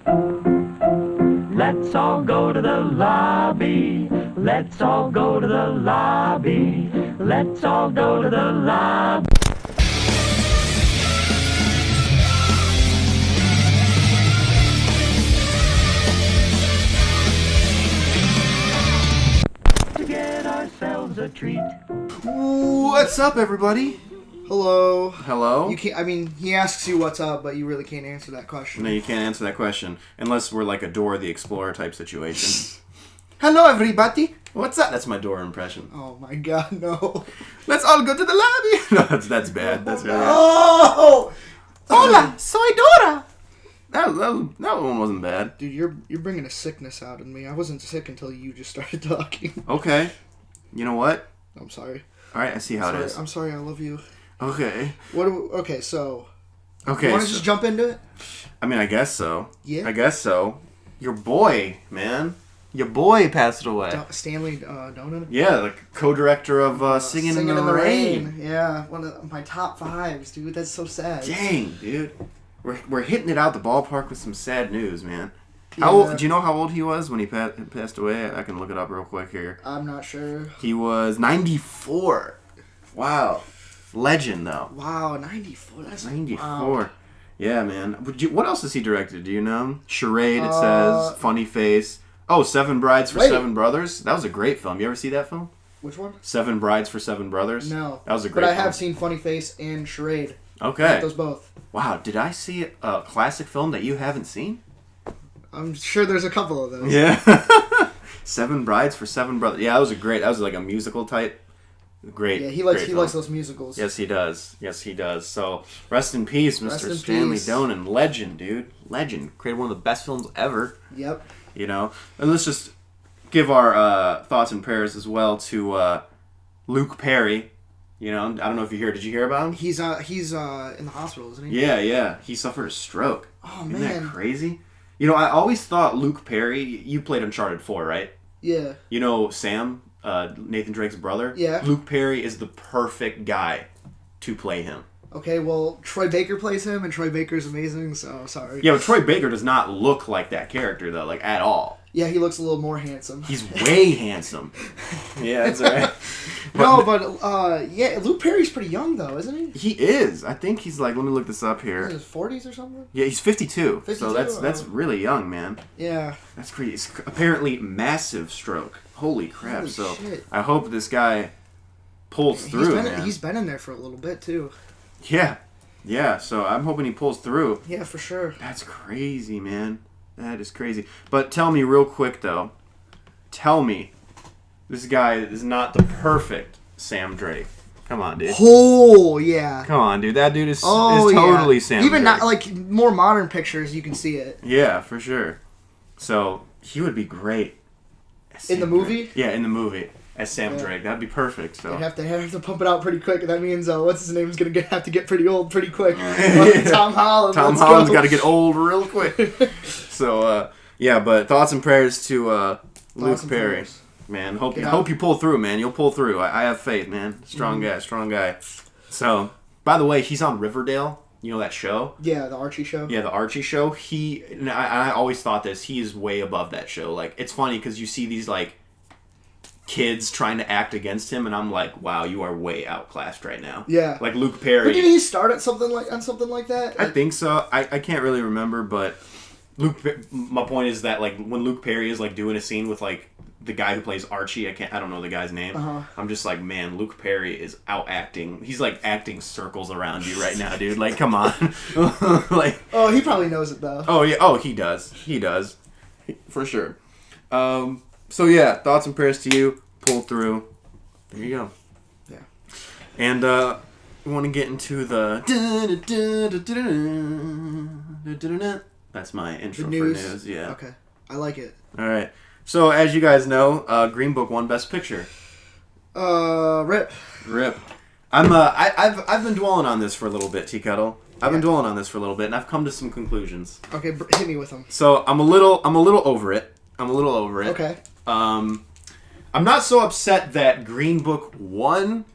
Let's all go to the lobby. Let's all go to the lobby. Let's all go to the lobby. To get ourselves a treat. What's up, everybody? Hello. Hello? You can't. I mean, he asks you what's up, but you really can't answer that question. No, you can't answer that question unless we're like a Dora the Explorer type situation. Hello, everybody. What's up? That's my Dora impression. Oh my God, no. Let's all go to the lobby. No, that's bad. That's really bad. Oh! Hola, soy Dora. That one wasn't bad. Dude, you're bringing a sickness out in me. I wasn't sick until you just started talking. Okay. You know what? I'm sorry. All right, I see how it is. I'm sorry. I love you. Okay. Okay, so. Okay. Want to just jump into it? I mean, I guess so. Yeah. I guess so. Your boy, man. Your boy passed away. Stanley Donen? Yeah, the co-director of Singing in the Rain. Yeah, one of my top fives, dude. That's so sad. Dang, dude. We're hitting it out the ballpark with some sad news, man. How old? Do you know how old he was when he passed away? I can look it up real quick here. I'm not sure. He was 94. Wow. Legend, though. Wow, 94. That's 94. Wow. Yeah, man. What else has he directed? Do you know? Charade, it says. Funny Face. Oh, Seven Brides for Seven Brothers. That was a great film. You ever see that film? Which one? Seven Brides for Seven Brothers. No. That was a great film. But I have seen Funny Face and Charade. Okay. I like those both. Wow, did I see a classic film that you haven't seen? I'm sure there's a couple of those. Yeah. Seven Brides for Seven Brothers. Yeah, that was like a musical type. Great. Yeah, he likes those musicals. Yes, he does. So, rest in peace, Mr. Stanley Donen. Legend, dude. Legend. Created one of the best films ever. Yep. You know? And let's just give our thoughts and prayers as well to Luke Perry. You know, I don't know if you hear. Did you hear about him? He's in the hospital, isn't he? Yeah. He suffered a stroke. Oh, Isn't man. that crazy? You know, I always thought Luke Perry. You played Uncharted 4, right? Yeah. You know Sam, Nathan Drake's brother? Yeah. Luke Perry is the perfect guy to play him. Okay, well, Troy Baker plays him, and Troy Baker's amazing, so sorry. Yeah, but Troy Baker does not look like that character, though, like, at all. Yeah, he looks a little more handsome. He's way handsome. Yeah, that's right. Yeah, Luke Perry's pretty young, though, isn't he? He is. I think he's like, let me look this up here. In his 40s or something? Yeah, he's 52. 52? So that's really young, man. Yeah. That's crazy. It's apparently massive stroke. Holy crap. Holy so shit. I hope this guy pulls through, man. He's been in there for a little bit, too. Yeah, so I'm hoping he pulls through. Yeah, for sure. That's crazy, man. That is crazy. But tell me real quick, though. Tell me this guy is not the perfect Sam Drake. Come on, dude. Oh, yeah. Come on, dude. That dude is totally Sam Even Drake. not, like, more modern pictures, you can see it. Yeah, for sure. So, he would be great. In the movie? Drake. Yeah, in the movie. As Sam Drake. That'd be perfect. So They have to pump it out pretty quick. That means what's his name's gonna have to get pretty old pretty quick. Tom Holland. Tom Holland's got to get old real quick. So but thoughts and prayers to Luke Perry, man. Hope you pull through, man. You'll pull through. I have faith, man. Strong guy. So, by the way, he's on Riverdale. You know that show? Yeah, the Archie show. Yeah, the Archie show. I always thought this. He is way above that show. Like, it's funny because you see these like kids trying to act against him, and I'm like, wow, you are way outclassed right now. Yeah. Like Luke Perry. But didn't he start at something like that? I think so. I can't really remember, but my point is that like when Luke Perry is like doing a scene with like the guy who plays Archie, I don't know the guy's name. Uh-huh. I'm just like, man, Luke Perry is out acting. He's like acting circles around you right now, dude. Like, come on. Like, oh, he probably knows it though. Oh yeah. Oh, he does. For sure. So yeah, thoughts and prayers to you. Pull through. There you go. Yeah. And we want to get into the. That's my intro for news. Yeah. Okay. I like it. All right. So as you guys know, Green Book won Best Picture. Rip. I've been dwelling on this for a little bit, T-Kettle. I've been dwelling on this for a little bit, and I've come to some conclusions. Okay, hit me with them. So I'm a little over it. Okay. I'm not so upset that Green Book won.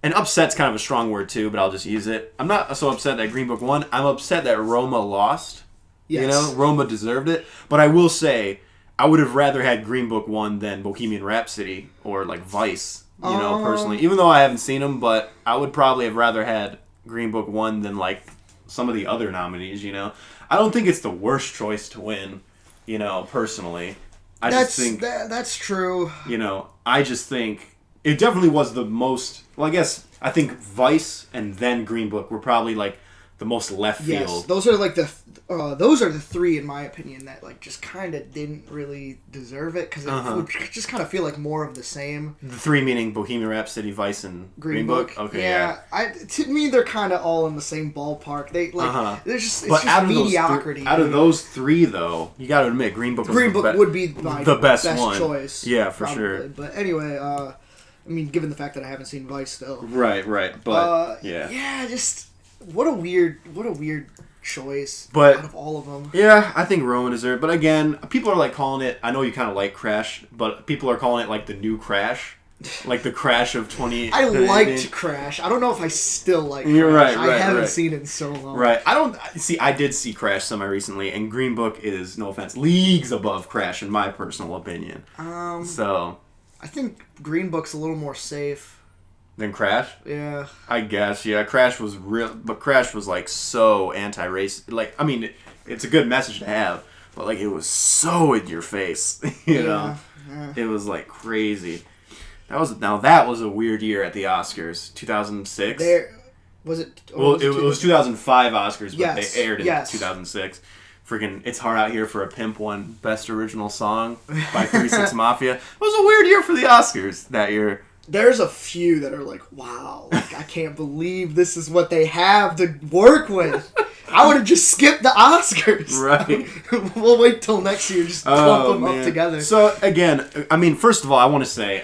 And upset's kind of a strong word too, but I'll just use it. I'm not so upset that Green Book won. I'm upset that Roma lost. Yes. You know, Roma deserved it. But I will say, I would have rather had Green Book 1 than Bohemian Rhapsody or, like, Vice, you know, personally. Even though I haven't seen them, but I would probably have rather had Green Book 1 than, like, some of the other nominees, you know. I don't think it's the worst choice to win, you know, personally. Just think... That's true. You know, I just think... It definitely was the most... Well, I think Vice and then Green Book were probably, like, the most left field. Yes, those are like those are the three, in my opinion, that like just kind of didn't really deserve it because it would just kind of feel like more of the same. The three meaning Bohemian Rhapsody, Vice, and Green Book. Okay, yeah. To me, they're kind of all in the same ballpark. They like they're just it's just mediocrity. Out of those three, though, you got to admit Green Book would be the best one. Choice. Yeah, for probably. sure. But anyway, I mean, given the fact that I haven't seen Vice still. Right, but yeah. Yeah, just. What a weird choice but, out of all of them. Yeah, I think Roman deserved it. But again, people are like calling it, I know you kind of like Crash, but people are calling it like the new Crash. Like the Crash of 20... I liked Crash. I don't know if I still like Crash. You're right, I haven't seen it in so long. Right. I did see Crash semi-recently, and Green Book is, no offense, leagues above Crash in my personal opinion. So... I think Green Book's a little more safe. Than Crash? Yeah. I guess, yeah. Crash was real, but Crash was, like, so anti-racist. Like, I mean, it's a good message to have, but, like, it was so in your face, you know? Yeah. It was, like, crazy. That was a weird year at the Oscars. 2006? Was it... Well, it was 2005 Oscars, but yes. they aired in 2006. Freaking It's Hard Out Here for a Pimp won Best Original Song by 36 Mafia. It was a weird year for the Oscars that year. There's a few that are like, wow, like, I can't believe this is what they have to work with. I would have just skipped the Oscars. Right. We'll wait till next year, just clump them up together. So, again, I mean, first of all, I want to say,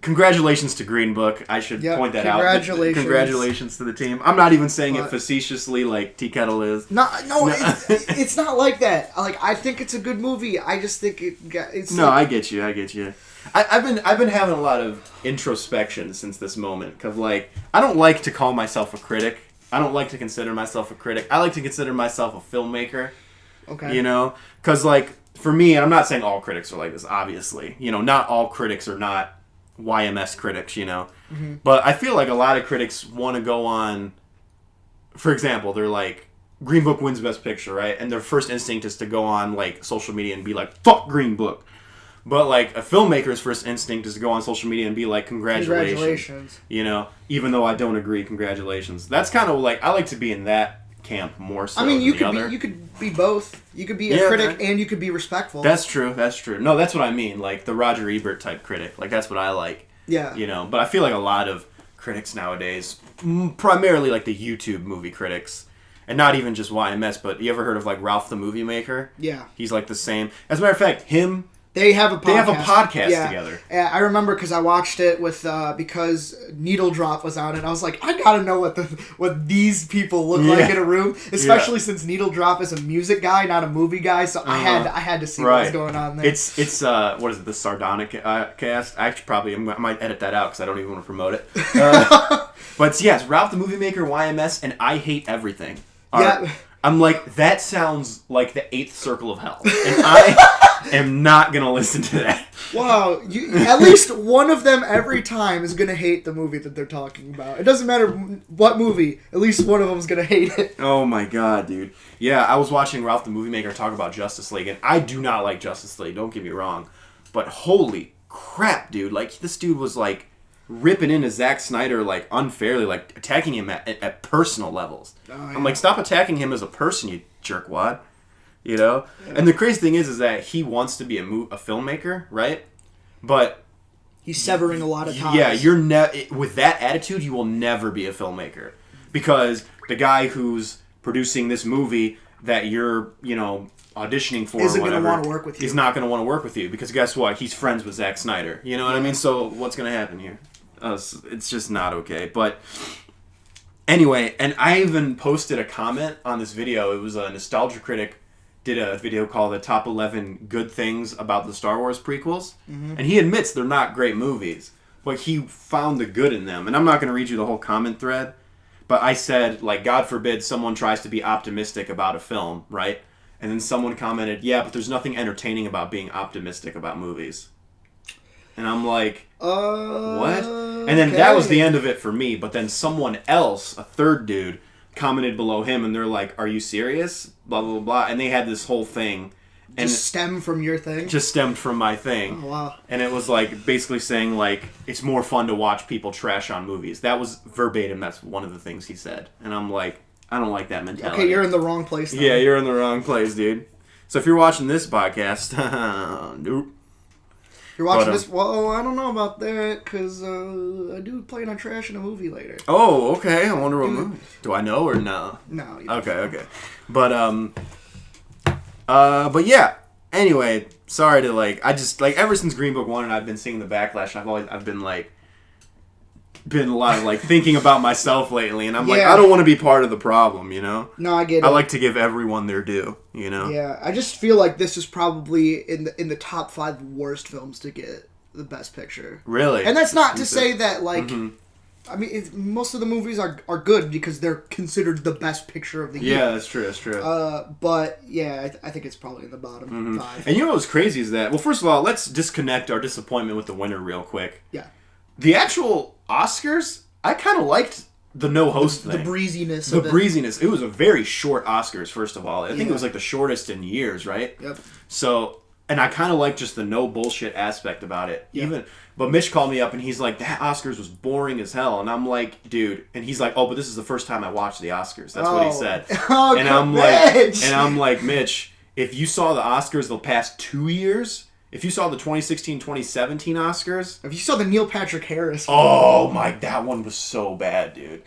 congratulations to Green Book. I should point that out. Congratulations to the team. I'm not even saying it facetiously like T-Kettle is. No, it's not like that. Like, I think it's a good movie. I just think it's... No, I get you. I've been having a lot of introspection since this moment. Cause like, I don't like to call myself a critic. I don't like to consider myself a critic. I like to consider myself a filmmaker. Okay. You know? Cause like, for me, and I'm not saying all critics are like this, obviously. You know, not all critics are not YMS critics, you know? Mm-hmm. But I feel like a lot of critics want to go on... For example, they're like, Green Book wins Best Picture, right? And their first instinct is to go on, like, social media and be like, fuck Green Book. But, like, a filmmaker's first instinct is to go on social media and be like, congratulations. You know? Even though I don't agree, congratulations. That's kind of, like, I like to be in that camp more so than the other. You could be both. You could be a critic and you could be respectful. That's true. No, that's what I mean. Like, the Roger Ebert type critic. Like, that's what I like. Yeah. You know? But I feel like a lot of critics nowadays, primarily, like, the YouTube movie critics, and not even just YMS, but you ever heard of, like, Ralph the Movie Maker? Yeah. He's, like, the same. As a matter of fact, him... They have a podcast together. Yeah, I remember because I watched it with because Needle Drop was on it. I was like, I gotta know what these people look like in a room, especially since Needle Drop is a music guy, not a movie guy. So I had to see what was going on there. It's what is it, the Sardonic cast? I might edit that out because I don't even want to promote it. But yes, Ralph the Movie Maker, YMS, and I Hate Everything. I'm like, that sounds like the 8th circle of hell, and I am not gonna listen to that. Wow, at least one of them every time is gonna hate the movie that they're talking about. It doesn't matter what movie, at least one of them is gonna hate it. Oh my god, dude. Yeah, I was watching Ralph the Movie Maker talk about Justice League, and I do not like Justice League, don't get me wrong, but holy crap, dude, like, this dude was, like, ripping into Zack Snyder, like, unfairly, like, attacking him at personal levels. Oh, yeah. I'm like, stop attacking him as a person, you jerkwad. You know? Yeah. And the crazy thing is that he wants to be a filmmaker, right? But... he's severing a lot of ties. Yeah, with that attitude, you will never be a filmmaker. Because the guy who's producing this movie that you're, you know, auditioning for isn't or whatever... going to want to work with you. He's not going to want to work with you. Because guess what? He's friends with Zack Snyder. You know what I mean? So what's going to happen here? It's just not okay. But anyway, and I even posted a comment on this video. It was a Nostalgia Critic did a video called The Top 11 Good Things About the Star Wars Prequels. Mm-hmm. And he admits they're not great movies. But he found the good in them. And I'm not going to read you the whole comment thread. But I said, like, God forbid someone tries to be optimistic about a film, right? And then someone commented, yeah, but there's nothing entertaining about being optimistic about movies. And I'm like, what? And then that was the end of it for me. But then someone else, a third dude, commented below him, and they're like, are you serious? Blah, blah, blah. And they had this whole thing. And just stemmed from your thing? Just stemmed from my thing. Oh, wow. And it was like basically saying like it's more fun to watch people trash on movies. That was verbatim. That's one of the things he said. And I'm like, I don't like that mentality. Okay, you're in the wrong place then. Yeah, you're in the wrong place, dude. So if you're watching this podcast, nope. You're watching this? Well, I don't know about that because I do plan on trashing a movie later. Oh, okay. I wonder what movie. Do I know or no? No. Okay. But yeah. Anyway, sorry to I just ever since Green Book 1 and I've been seeing the backlash. I've been a lot of thinking about myself lately, and I'm like, I don't want to be part of the problem, you know? No, I get it. I like to give everyone their due, you know? Yeah, I just feel like this is probably in the top 5 worst films to get the Best Picture. Really? And that's not to say that I mean, most of the movies are good because they're considered the best picture of the year. Yeah, that's true. But yeah, I think it's probably in the bottom 5. And you know what's crazy is that, well, first of all, let's disconnect our disappointment with the winner real quick. Yeah. The actual Oscars, I kind of liked the no host thing. The breeziness. The breeziness. It was a very short Oscars, first of all. I think it was the shortest in years, right? Yep. So, and I kind of like just the no bullshit aspect about it. Yep. But Mitch called me up and he's like, that Oscars was boring as hell. And I'm like, dude. And he's like, oh, but this is the first time I watched the Oscars. That's what he said. Oh, and I'm like, Mitch, if you saw the Oscars the past 2 years, if you saw the 2016-2017 Oscars, if you saw the Neil Patrick Harris one, oh my, that one was so bad, dude.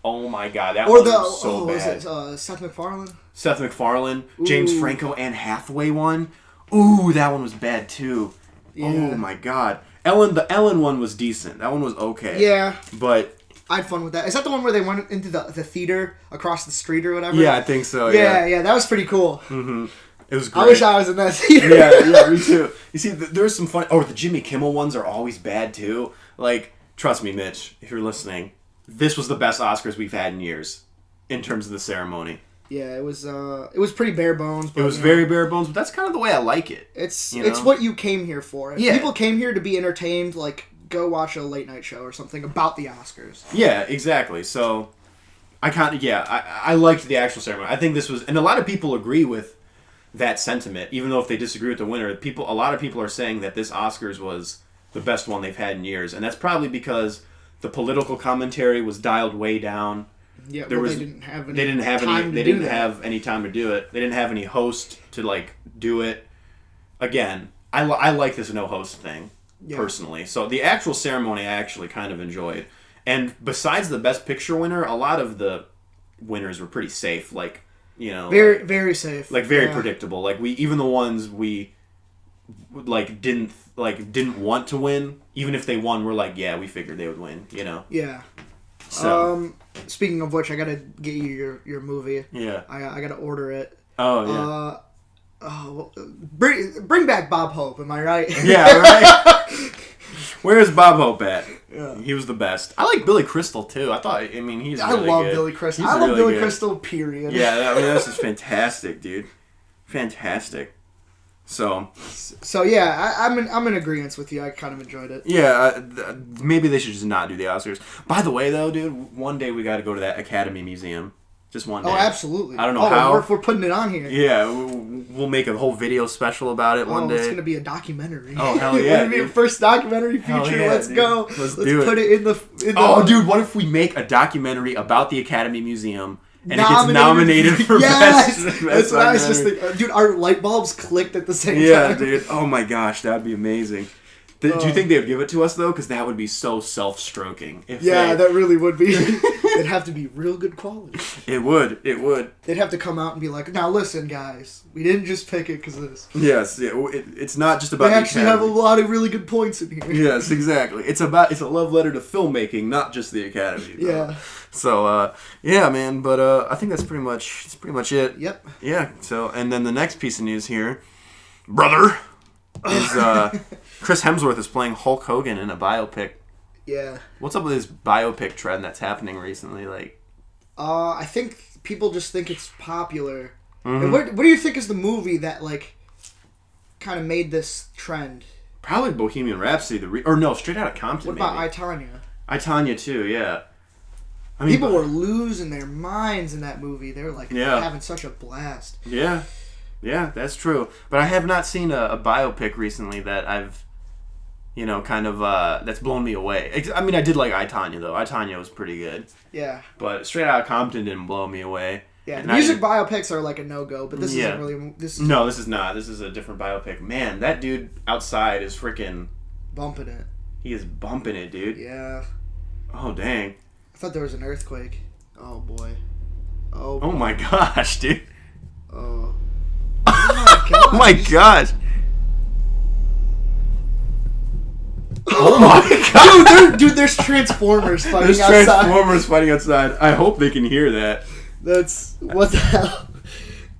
Oh my god, that one was so bad. Was it Seth MacFarlane? Seth MacFarlane, James Franco, Anne Hathaway one. Ooh, that one was bad too. Yeah. Oh my god. The Ellen one was decent. That one was okay. Yeah. But I had fun with that. Is that the one where they went into the theater across the street or whatever? Yeah, I think so. Yeah, that was pretty cool. Mm-hmm. It was great. I wish I was in that theater. Yeah, me too. You see, there's some fun. Oh, the Jimmy Kimmel ones are always bad too. Trust me, Mitch, if you're listening, this was the best Oscars we've had in years, in terms of the ceremony. Yeah, it was pretty bare bones. But, it was very bare bones, but that's kind of the way I like it. It's what you came here for. If people came here to be entertained, go watch a late night show or something about the Oscars. Yeah, exactly. So, I liked the actual ceremony. I think this was, and a lot of people agree with that sentiment, even though if they disagree with the winner, a lot of people are saying that this Oscars was the best one they've had in years, and that's probably because the political commentary was dialed way down. Yeah, they didn't have any time to do it. They didn't have any host to do it. Again, I like this no host thing personally. So the actual ceremony I actually kind of enjoyed. And besides the Best Picture winner, a lot of the winners were pretty safe. Very very safe. Very predictable. Even the ones we didn't want to win. Even if they won, we're like, yeah, we figured they would win. You know. Yeah. So, speaking of which, I gotta get you your movie. Yeah. I gotta order it. Oh yeah. Bring back Bob Hope. Am I right? Yeah. Right. Where's Bob Hope at? Yeah. He was the best. I like Billy Crystal too. I love Billy Crystal. I love Billy Crystal. Period. Yeah. This is fantastic, dude. Fantastic. So yeah, I'm in agreement with you. I kind of enjoyed it. Yeah, maybe they should just not do the Oscars. By the way, though, dude, one day we got to go to that Academy Museum. Just one day. Oh, absolutely. I don't know how. We're putting it on here. Yeah, we'll make a whole video special about it one day. It's gonna be a documentary. Oh hell yeah! It's gonna be a first documentary feature. Yeah, Let's go. Let's put it in the. Oh, dude, what if we make a documentary about the Academy Museum? And it gets nominated for best. That's what I was just thinking. Dude, our light bulbs clicked at the same time. Yeah, dude. Oh my gosh, that'd be amazing. Do you think they would give it to us, though? Because that would be so self-stroking. That really would be. It'd have to be real good quality. It would. They'd have to come out and be like, now listen, guys. We didn't just pick it because of this. Yes. Yeah, it's not just about They actually have a lot of really good points in here. Yes, exactly. It's a love letter to filmmaking, not just the Academy. Yeah. So, yeah, man. But I think that's pretty much it. Yep. Yeah. So, and then the next piece of news here, brother, is Chris Hemsworth is playing Hulk Hogan in a biopic. Yeah. What's up with this biopic trend that's happening recently? I think people just think it's popular. Mm-hmm. And what do you think is the movie that like kind of made this trend? Probably Bohemian Rhapsody. Or no, Straight Outta Compton. What about maybe. I, Tonya? I, Tonya too. Yeah. I mean, People were losing their minds in that movie. They were like having such a blast. Yeah. Yeah, that's true. But I have not seen a biopic recently that I've, kind of, that's blown me away. I mean, I did like I, Tonya, though. I, Tonya was pretty good. Yeah. But Straight Outta Compton didn't blow me away. Yeah, music biopics are like a no-go, but this isn't really... No, this is not. This is a different biopic. Man, that dude outside is freaking... bumping it. He is bumping it, dude. Yeah. Oh, dang. I thought there was an earthquake. Oh, boy. Oh, boy. Oh, my gosh, dude. Oh. Oh my gosh. Oh my god. Dude, there's Transformers fighting There's outside. Transformers fighting outside. I hope they can hear that. That's... what the hell?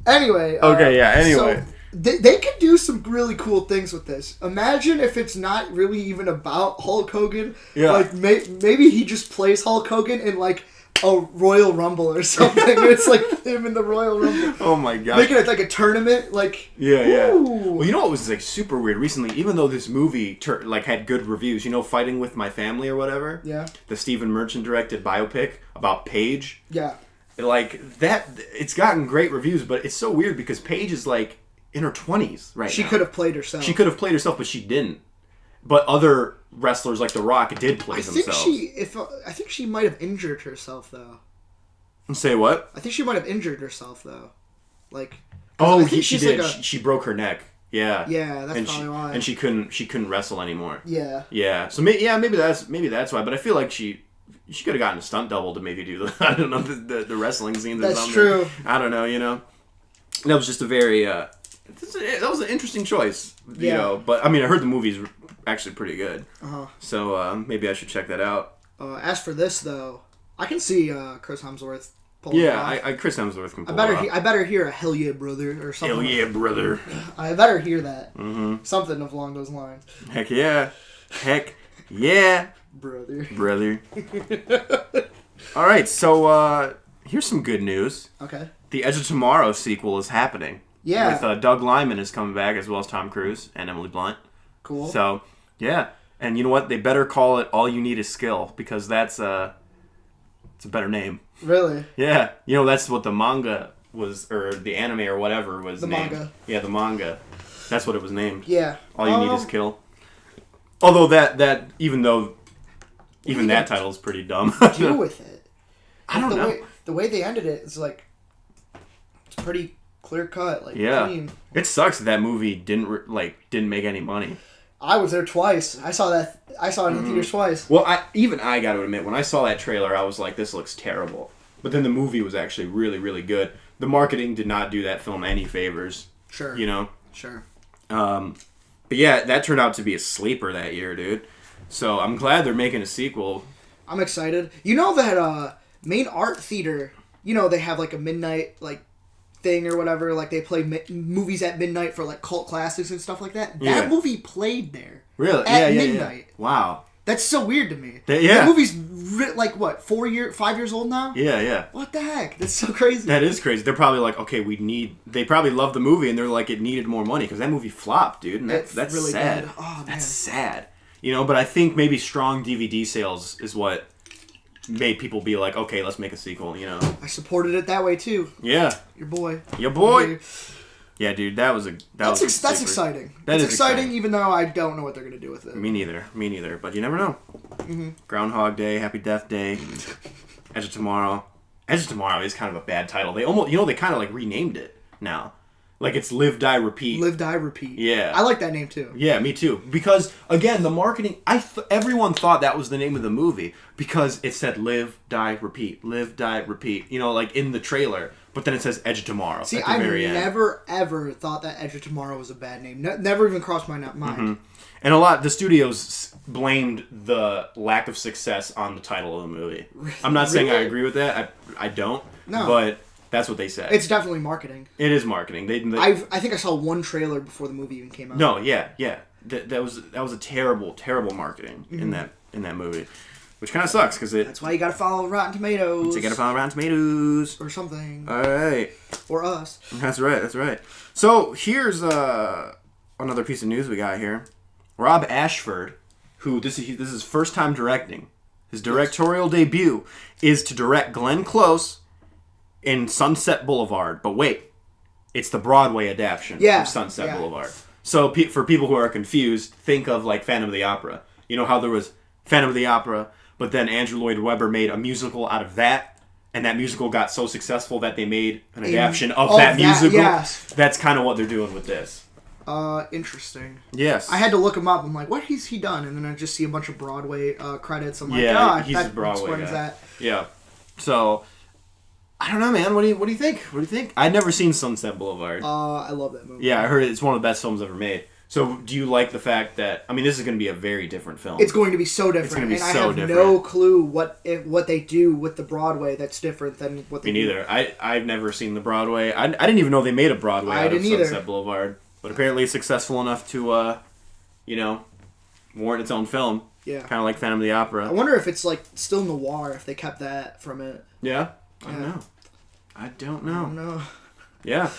Anyway. Anyway. So they could do some really cool things with this. Imagine if it's not really even about Hulk Hogan. Yeah. Like, maybe he just plays Hulk Hogan in, like, a Royal Rumble or something. It's like him in the Royal Rumble. Oh my god. Making it like a tournament, like... Yeah. Ooh. Well, you know what was like super weird recently? Even though this movie had good reviews, Fighting with My Family or whatever? Yeah. The Stephen Merchant directed biopic about Paige. Yeah. Like, that, it's gotten great reviews, but it's so weird because Paige is like in her 20s right now. She could have played herself. She could have played herself, but she didn't. But other wrestlers like The Rock did play themselves. I think she might have injured herself though. Say what? I think she might have injured herself though. Like, she did. She broke her neck. Yeah. Yeah, that's probably why. And she couldn't wrestle anymore. Yeah. Yeah. So maybe that's why. But I feel like she could have gotten a stunt double to maybe do I don't know the wrestling scenes. That's or something. true. I don't know. That was just a very that was an interesting choice. But I mean, I heard the movie's actually pretty good. So maybe I should check that out. As for this though, I can see Chris Hemsworth pulling it off. Chris Hemsworth can pull it off. I better hear a hell yeah brother or something. Hell yeah brother. I better hear that. Mm-hmm. Something along those lines. Heck yeah. Heck yeah. Brother. All right, so here's some good news. Okay. The Edge of Tomorrow sequel is happening. Yeah. With Doug Liman is coming back, as well as Tom Cruise and Emily Blunt. Cool. So, yeah. And you know what? They better call it All You Need Is Skill, because it's a better name. Really? Yeah. That's what the manga was, or the anime or whatever was named. Manga. Yeah, the manga. That's what it was named. Yeah. All You Need Is Kill. Although even that title is pretty dumb. Do with it. I don't know. The way they ended it is like, it's pretty clear cut. Like, yeah. clean. It sucks that movie didn't make any money. I was there twice. I saw it in theaters twice. Well, I got to admit, when I saw that trailer, I was like, this looks terrible. But then the movie was actually really, really good. The marketing did not do that film any favors. Sure. Sure. But yeah, that turned out to be a sleeper that year, dude. So I'm glad they're making a sequel. I'm excited. You know that Main Art Theater, they have like a midnight like thing or whatever. Like they play movies at midnight for like cult classics and stuff like that. That movie played there. Really? At midnight. Yeah. Wow. That's so weird to me. Yeah. That movie's like what, 5 years old now? Yeah. What the heck? That's so crazy. That is crazy. They're probably like, okay, they probably love the movie and they're like, it needed more money because that movie flopped, dude. And that's really sad. Bad. Oh, man. That's sad. But I think maybe strong DVD sales is what made people be like, okay, let's make a sequel, I supported it that way too. Yeah. Your boy. Yeah, dude, that's exciting. That's exciting, even though I don't know what they're gonna do with it. Me neither. But you never know. Mm-hmm. Groundhog Day, Happy Death Day, Edge of Tomorrow. Edge of Tomorrow is kind of a bad title. They almost, they kind of like renamed it now. Like it's Live, Die, Repeat. Live, Die, Repeat. Yeah. I like that name too. Yeah, me too. Because, again, the marketing... everyone thought that was the name of the movie because it said Live, Die, Repeat. Live, Die, Repeat. Like in the trailer. But then it says Edge of Tomorrow. See, at the I very end. never, ever thought that Edge of Tomorrow was a bad name. Never even crossed my mind. Mm-hmm. And the studios blamed the lack of success on the title of the movie. I'm not saying I agree with that. I don't. No. But... that's what they said. It's definitely marketing. It is marketing. I think I saw one trailer before the movie even came out. No, yeah. That was a terrible, terrible marketing in that movie. which kind of sucks because That's why you gotta follow Rotten Tomatoes. You gotta follow Rotten Tomatoes or something. All right. Or us. That's right. So here's another piece of news we got here. Rob Ashford, who this is his first time directing. His directorial debut is to direct Glenn Close in Sunset Boulevard. But wait, it's the Broadway adaptation of Sunset Boulevard. So for people who are confused, think of like Phantom of the Opera. You know how there was Phantom of the Opera, but then Andrew Lloyd Webber made a musical out of that, and that musical got so successful that they made an adaptation of that musical. Yes. That's kind of what they're doing with this. Interesting. Yes. I had to look him up. I'm like, what has he done? And then I just see a bunch of Broadway credits. I'm like, he's a Broadway guy. That. Yeah. So, I don't know, man. What do you think? I'd never seen Sunset Boulevard. I love that movie. Yeah, I heard it's one of the best films ever made. So, do you like the fact that... I mean, this is going to be a very different film. It's going to be so different. It's going to be and so I have different. no clue what they do with the Broadway that's different than what they do. Me neither. I've never seen the Broadway. I didn't even know they made a Broadway out of Sunset Boulevard. But apparently it's successful enough to, warrant its own film. Yeah. Kind of like Phantom of the Opera. I wonder if it's, like, still noir, if they kept that from it. Yeah? I don't know. I don't know. Yeah.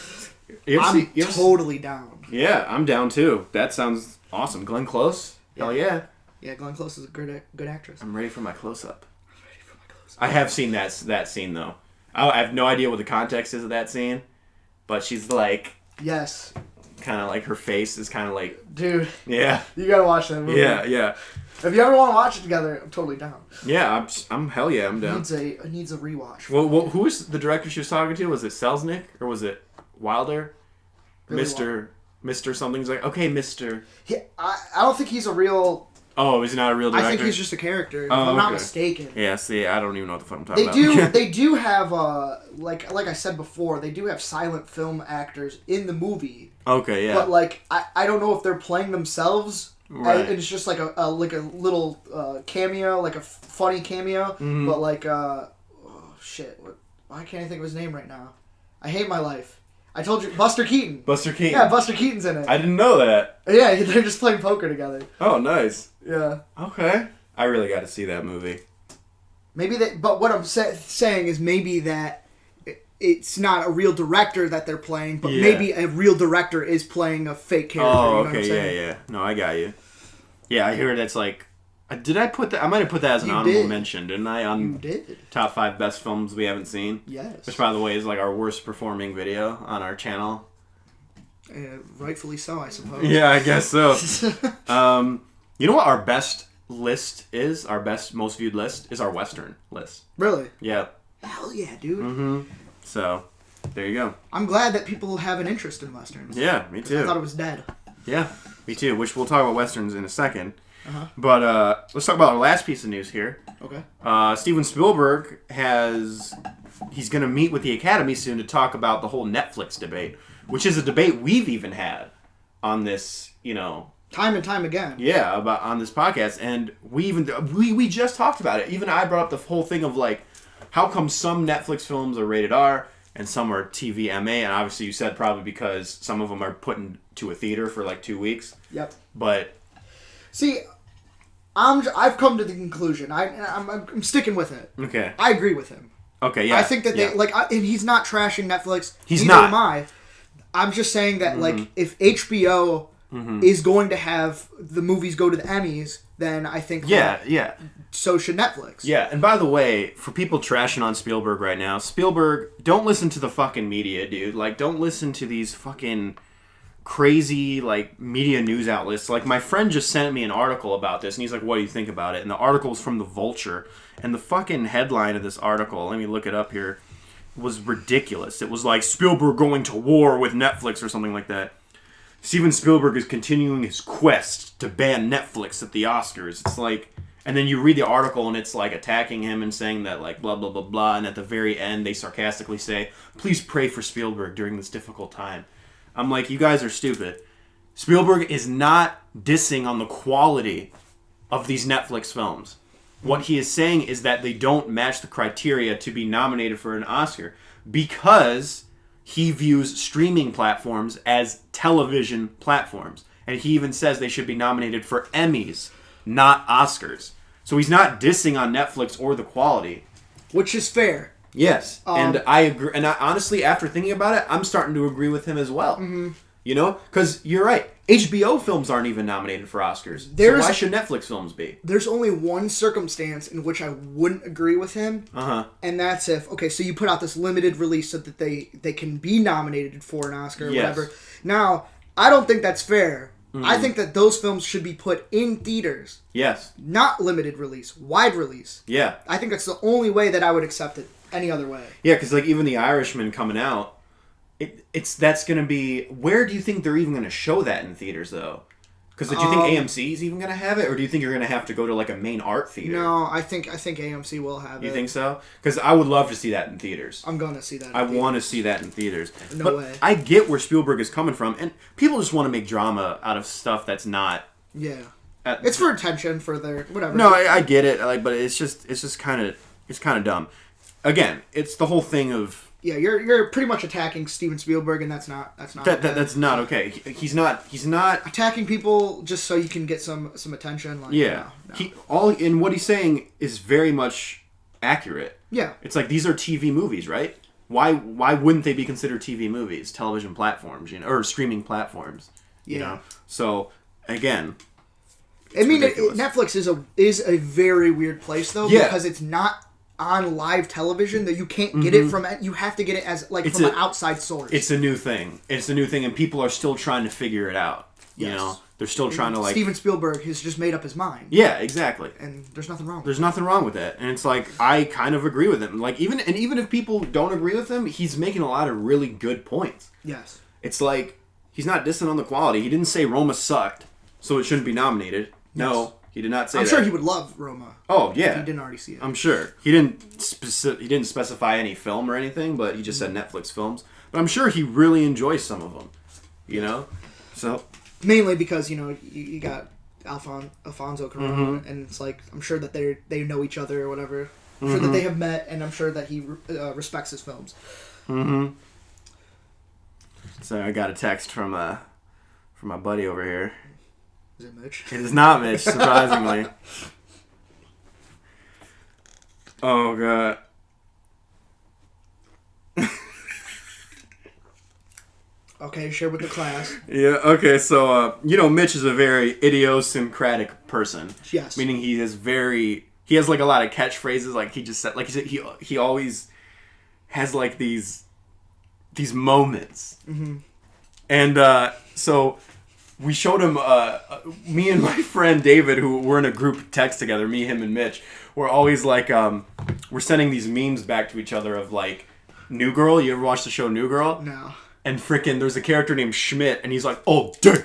I'm totally down. Yeah, I'm down too. That sounds awesome. Glenn Close? Hell yeah. Yeah, Glenn Close is a good actress. I'm ready for my close-up. I have seen that scene, though. I have no idea what the context is of that scene, but she's like... Yes. Kind of like her face is kind of like... Dude. Yeah. You gotta watch that movie. Yeah. If you ever want to watch it together, I'm totally down. Yeah, I'm hell yeah, I'm down. It needs a rewatch. Well, who was the director she was talking to? Was it Selznick or was it Wilder? Really Mr. Something's like, okay, Mr. I don't think he's a real... Oh, is he not a real director? I think he's just a character, if I'm not mistaken. Yeah, see, I don't even know what the fuck I'm talking about. They do have, like I said before, they do have silent film actors in the movie. Okay, yeah. But, like, I don't know if they're playing themselves. Right. It's just like a little cameo, like a funny cameo. Mm-hmm. But, like, why can't I think of his name right now? I hate my life. I told you, Buster Keaton. Buster Keaton. Yeah, Buster Keaton's in it. I didn't know that. Yeah, they're just playing poker together. Oh, nice. Yeah. Okay. I really got to see that movie. Maybe but what I'm saying is maybe that it's not a real director that they're playing, but maybe a real director is playing a fake character. Oh, you know okay, what I'm saying? yeah. No, I got you. Yeah, I hear that's like... Did I put that? I might have put that as an honorable mention, didn't I? You did. Top 5 best films we haven't seen. Yes. Which, by the way, is like our worst performing video on our channel. Rightfully so, I suppose. Yeah, I guess so. You know what our best list is? Our best, most viewed list is our Western list. Really? Yeah. Hell yeah, dude. Mm-hmm. So, there you go. I'm glad that people have an interest in Westerns. Yeah, me too. I thought it was dead. Yeah, me too. Which we'll talk about Westerns in a second. Uh-huh. But let's talk about our last piece of news here. Okay. Steven Spielberg he's going to meet with the Academy soon to talk about the whole Netflix debate, which is a debate we've even had on this, time and time again. Yeah, on this podcast, and we just talked about it. Even I brought up the whole thing of like, how come some Netflix films are rated R and some are TV MA, and obviously you said probably because some of them are put into a theater for like 2 weeks. Yep. But see, I've come to the conclusion. I'm sticking with it. Okay. I agree with him. Okay, yeah. I think that and he's not trashing Netflix. He's neither not. am I. I'm just saying that if HBO is going to have the movies go to the Emmys, then I think so should Netflix. Yeah, and by the way, for people trashing on Spielberg right now, Spielberg, don't listen to the fucking media, dude. Like, don't listen to these fucking crazy, like, media news outlets. Like, my friend just sent me an article about this, and he's like, what do you think about it? And the article's from The Vulture, and the fucking headline of this article, let me look it up here, was ridiculous. It was like, Spielberg going to war with Netflix or something like that. Steven Spielberg is continuing his quest to ban Netflix at the Oscars. It's like... And then you read the article and it's like attacking him and saying that like blah, blah, blah, blah. And at the very end, they sarcastically say, please pray for Spielberg during this difficult time. I'm like, you guys are stupid. Spielberg is not dissing on the quality of these Netflix films. What he is saying is that they don't match the criteria to be nominated for an Oscar because he views streaming platforms as television platforms. And he even says they should be nominated for Emmys, not Oscars. So he's not dissing on Netflix or the quality. Which is fair. Yes, and I agree. And honestly, after thinking about it, I'm starting to agree with him as well. Mm-hmm. You know, because you're right. HBO films aren't even nominated for Oscars. So why should Netflix films be? There's only one circumstance in which I wouldn't agree with him. And that's if, okay, so you put out this limited release so that they can be nominated for an Oscar or whatever. Now, I don't think that's fair. Mm-hmm. I think that those films should be put in theaters. Yes. Not limited release, wide release. Yeah. I think that's the only way that I would accept it any other way. Yeah, because like even The Irishman coming out, that's going to be... Where do you think they're even going to show that in theaters, though? Because do you think AMC is even going to have it, or do you think you're going to have to go to like a main art theater? No, I think AMC will have it. You think so? Because I would love to see that in theaters. I'm going to see that. I want to see that in theaters. No way. I get where Spielberg is coming from, and people just want to make drama out of stuff that's not. Yeah. It's for attention, for their whatever. No, I get it. But it's just kind of dumb. Again, it's the whole thing of. Yeah, you're pretty much attacking Steven Spielberg, and that's not okay. That's not okay. He's not attacking people just so you can get some attention. Like, yeah, no. What he's saying is very much accurate. Yeah, it's like these are TV movies, right? Why wouldn't they be considered TV movies? Television platforms, or streaming platforms. You know. So again, I mean, Netflix is a very weird place though, because it's not on live television, that you can't get it from. You have to get it as from an outside source. It's a new thing. And people are still trying to figure it out. Yes. You know, they're still trying to Steven Spielberg has just made up his mind. Yeah, exactly. And there's nothing wrong. There's nothing wrong with that. And it's like I kind of agree with him. Like even if people don't agree with him, he's making a lot of really good points. Yes. It's like he's not dissing on the quality. He didn't say Roma sucked, so it shouldn't be nominated. Yes. No. He did not say that. I'm sure he would love Roma. Oh, yeah. If he didn't already see it. I'm sure. He didn't specify any film or anything, but he just said Netflix films. But I'm sure he really enjoys some of them. You know? So... Mainly because, you got Alfonso Cuarón, and it's like, I'm sure that they know each other or whatever. I'm sure that they have met, and I'm sure that he respects his films. Mm-hmm. So I got a text from my buddy over here. Is it Mitch? It is not Mitch, surprisingly. Oh, God. Okay, share with the class. Yeah, okay, so, Mitch is a very idiosyncratic person. Yes. Meaning he has like a lot of catchphrases, like he just said, like he said, he always has like these moments. Mm-hmm. And, so... We showed him, me and my friend David, who were in a group text together, me, him, and Mitch, we're always like, we're sending these memes back to each other of like, New Girl. You ever watch the show New Girl? No. And frickin' there's a character named Schmidt, and he's like, all day,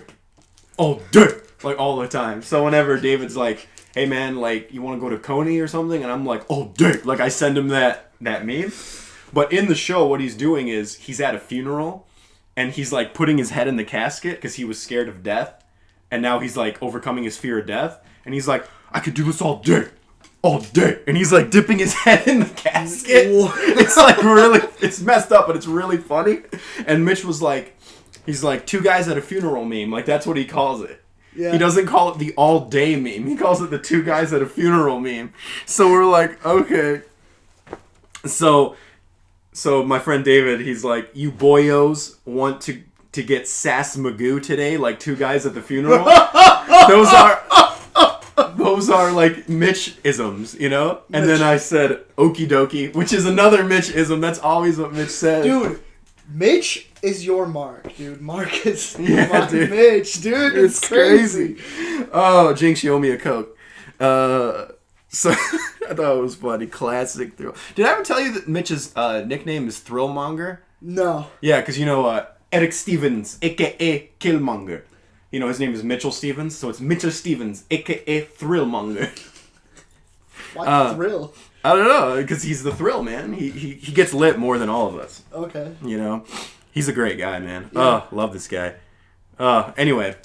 like all the time. So whenever David's like, hey man, like, you want to go to Coney or something? And I'm like, all day. Like I send him that meme. But in the show, what he's doing is he's at a funeral. And he's, like, putting his head in the casket because he was scared of death. And now he's, like, overcoming his fear of death. And he's like, I could do this all day. And he's, like, dipping his head in the casket. It's, like, it's messed up, but it's really funny. And Mitch was like, he's like, two guys at a funeral meme. Like, that's what he calls it. Yeah. He doesn't call it the all day meme. He calls it the two guys at a funeral meme. So we're like, okay. So my friend David, he's like, you boyos want to get Sass Magoo today, like two guys at the funeral? Those are like Mitch-isms, And then I said, okie dokie, which is another Mitch-ism. That's always what Mitch says. Dude, Mitch is your Mark, dude. Mark is my dude. Mitch, dude. It's crazy. Oh, Jinx, you owe me a Coke. So I thought it was funny. Classic Thrill. Did I ever tell you that Mitch's nickname is Thrillmonger? No. Yeah, because Eric Stevens, a.k.a. Killmonger. His name is Mitchell Stevens, so it's Mitchell Stevens, a.k.a. Thrillmonger. Why Thrill? I don't know, because he's the Thrill, man. He gets lit more than all of us. Okay. He's a great guy, man. Yeah. Oh, love this guy. Anyway...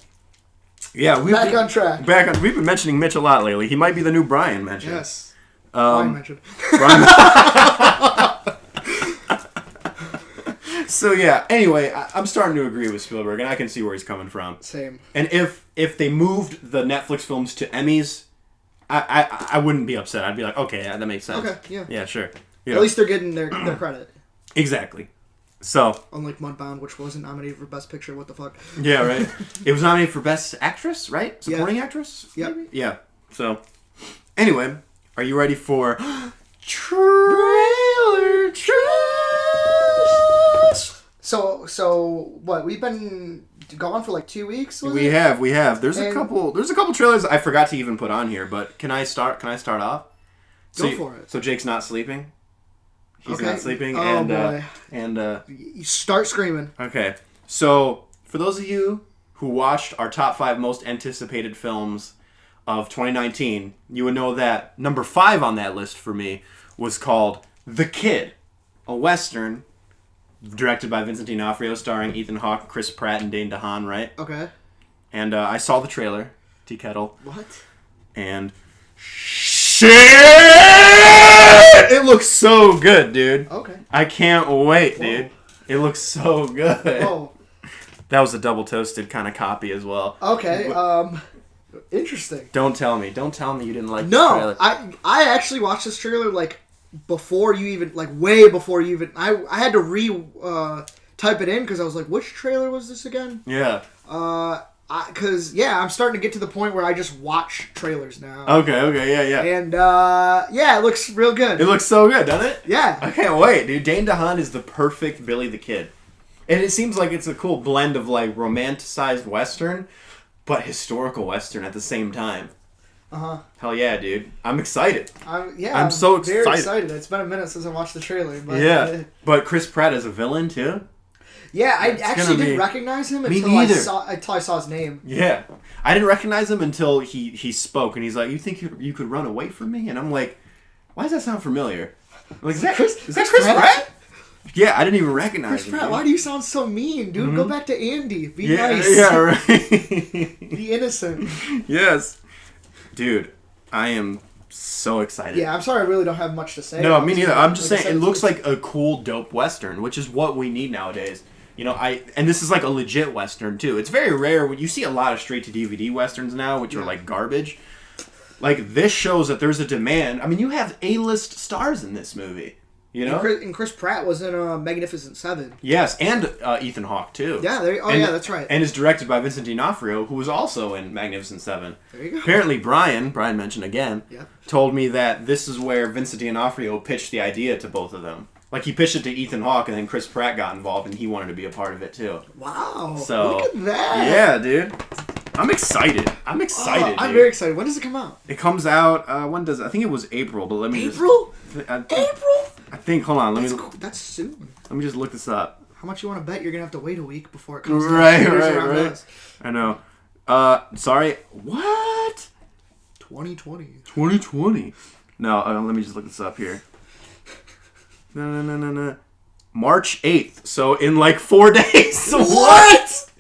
Yeah, back on track. We've been mentioning Mitch a lot lately. He might be the new Brian mentioned. Yes. Brian mentioned. So yeah. Anyway, I'm starting to agree with Spielberg, and I can see where he's coming from. Same. And if they moved the Netflix films to Emmys, I wouldn't be upset. I'd be like, okay, yeah, that makes sense. Okay, yeah. Yeah, sure. At least they're getting their credit. Exactly. So. Unlike Mudbound, which wasn't nominated for Best Picture. What the fuck? Yeah, right. It was nominated for Best Actress, right? Supporting actress? Yeah. Yeah. So, anyway, are you ready for Trailer Trash? So what? We've been gone for like 2 weeks. We have. There's a couple trailers I forgot to even put on here, but can I start off? Go for it. So Jake's not sleeping. He's not sleeping, oh, boy. You start screaming. Okay, so for those of you who watched our top 5 most anticipated films of 2019, you would know that number 5 on that list for me was called The Kid, a Western directed by Vincent D'Onofrio, starring Ethan Hawke, Chris Pratt, and Dane DeHaan, right? Okay. And I saw the trailer, T-Kettle. What? And shit! It looks so good, dude. Okay. I can't wait, dude. It looks so good. Whoa. That was a double toasted kind of copy as well. Okay. Interesting. Don't tell me you didn't like the No, trailer. I actually watched this trailer like before you even way before you even I had to type it in because I was like, which trailer was this again? Yeah. Because I'm starting to get to the point where I just watch trailers now. Okay, yeah. And it looks real good. It looks so good, doesn't it? Yeah. I can't wait, dude. Dane DeHaan is the perfect Billy the Kid. And it seems like it's a cool blend of like romanticized Western, but historical Western at the same time. Uh-huh. Hell yeah, dude. I'm excited. I'm so very excited. excited. It's been a minute since I watched the trailer. But, yeah. But Chris Pratt is a villain, too? Yeah, I actually didn't recognize him until I saw his name. Yeah. I didn't recognize him until he spoke, and he's like, you think you could run away from me? And I'm like, why does that sound familiar? I'm like, is that Chris Pratt? Yeah, I didn't even recognize him. Chris Pratt, why do you sound so mean, dude? Mm-hmm. Go back to Andy. Be nice. Yeah, right. Be innocent. Yes. Dude, I am so excited. Yeah, I'm sorry I really don't have much to say. No, me neither. I'm just saying, it looks like a cool, dope Western, which is what we need nowadays. You know, and this is like a legit Western, too. It's very rare when you see a lot of straight-to-DVD Westerns now, which are like garbage. Like, this shows that there's a demand. I mean, you have A-list stars in this movie. You know? And Chris Pratt was in Magnificent Seven. Yes, and Ethan Hawke, too. Yeah, that's right. And is directed by Vincent D'Onofrio, who was also in Magnificent Seven. There you go. Apparently, Brian mentioned again, told me that this is where Vincent D'Onofrio pitched the idea to both of them. Like, he pitched it to Ethan Hawke, and then Chris Pratt got involved, and he wanted to be a part of it, too. Wow. So, look at that. Yeah, dude. I'm excited. I'm excited, I'm very excited. When does it come out? It comes out, I think it was April, but let me April? April? I think, hold on, that's soon. Let me just look this up. How much you want to bet you're going to have to wait a week before it comes out? Right. I know. Sorry. What? 2020. 2020. No, let me just look this up here. No. March 8th. So in like 4 days. What?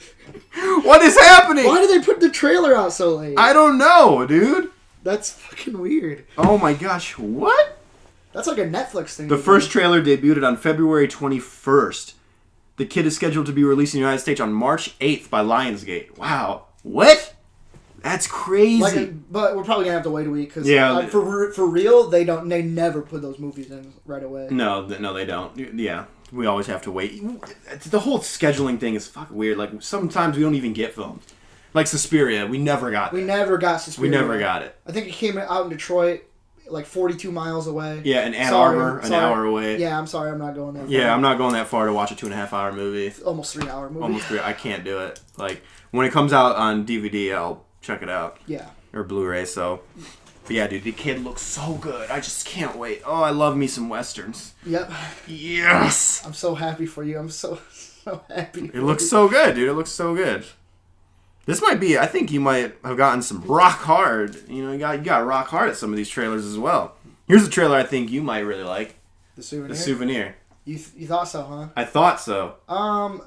What is happening? Why did they put the trailer out so late? I don't know, dude. That's fucking weird. Oh my gosh. What? That's like a Netflix thing. The first trailer debuted on February 21st. The Kid is scheduled to be released in the United States on March 8th by Lionsgate. Wow. What? That's crazy. But we're probably gonna have to wait a week because for real, they never put those movies in right away. No, they don't. Yeah, we always have to wait. The whole scheduling thing is fucking weird. Like sometimes we don't even get films. Like Suspiria, we never got. We never got Suspiria. We never got it. I think it came out in Detroit, like 42 miles away. Yeah, in Ann Arbor, an hour away. Yeah, I'm sorry, I'm not going that far. Yeah, I'm not going that far to watch a 2.5-hour movie. It's almost 3-hour movie. Almost 3. I can't do it. Like when it comes out on DVD, I'll check it out. Yeah. Or Blu-ray. So, but yeah, dude, the Kid looks so good. I just can't wait. Oh, I love me some westerns. Yep. Yes. I'm so happy for you. I'm so happy. It looks so good, dude. It looks so good. This might be. I think you might have gotten some rock hard. You know, you got rock hard at some of these trailers as well. Here's a trailer I think you might really like. The Souvenir. The Souvenir. You thought so, huh? I thought so.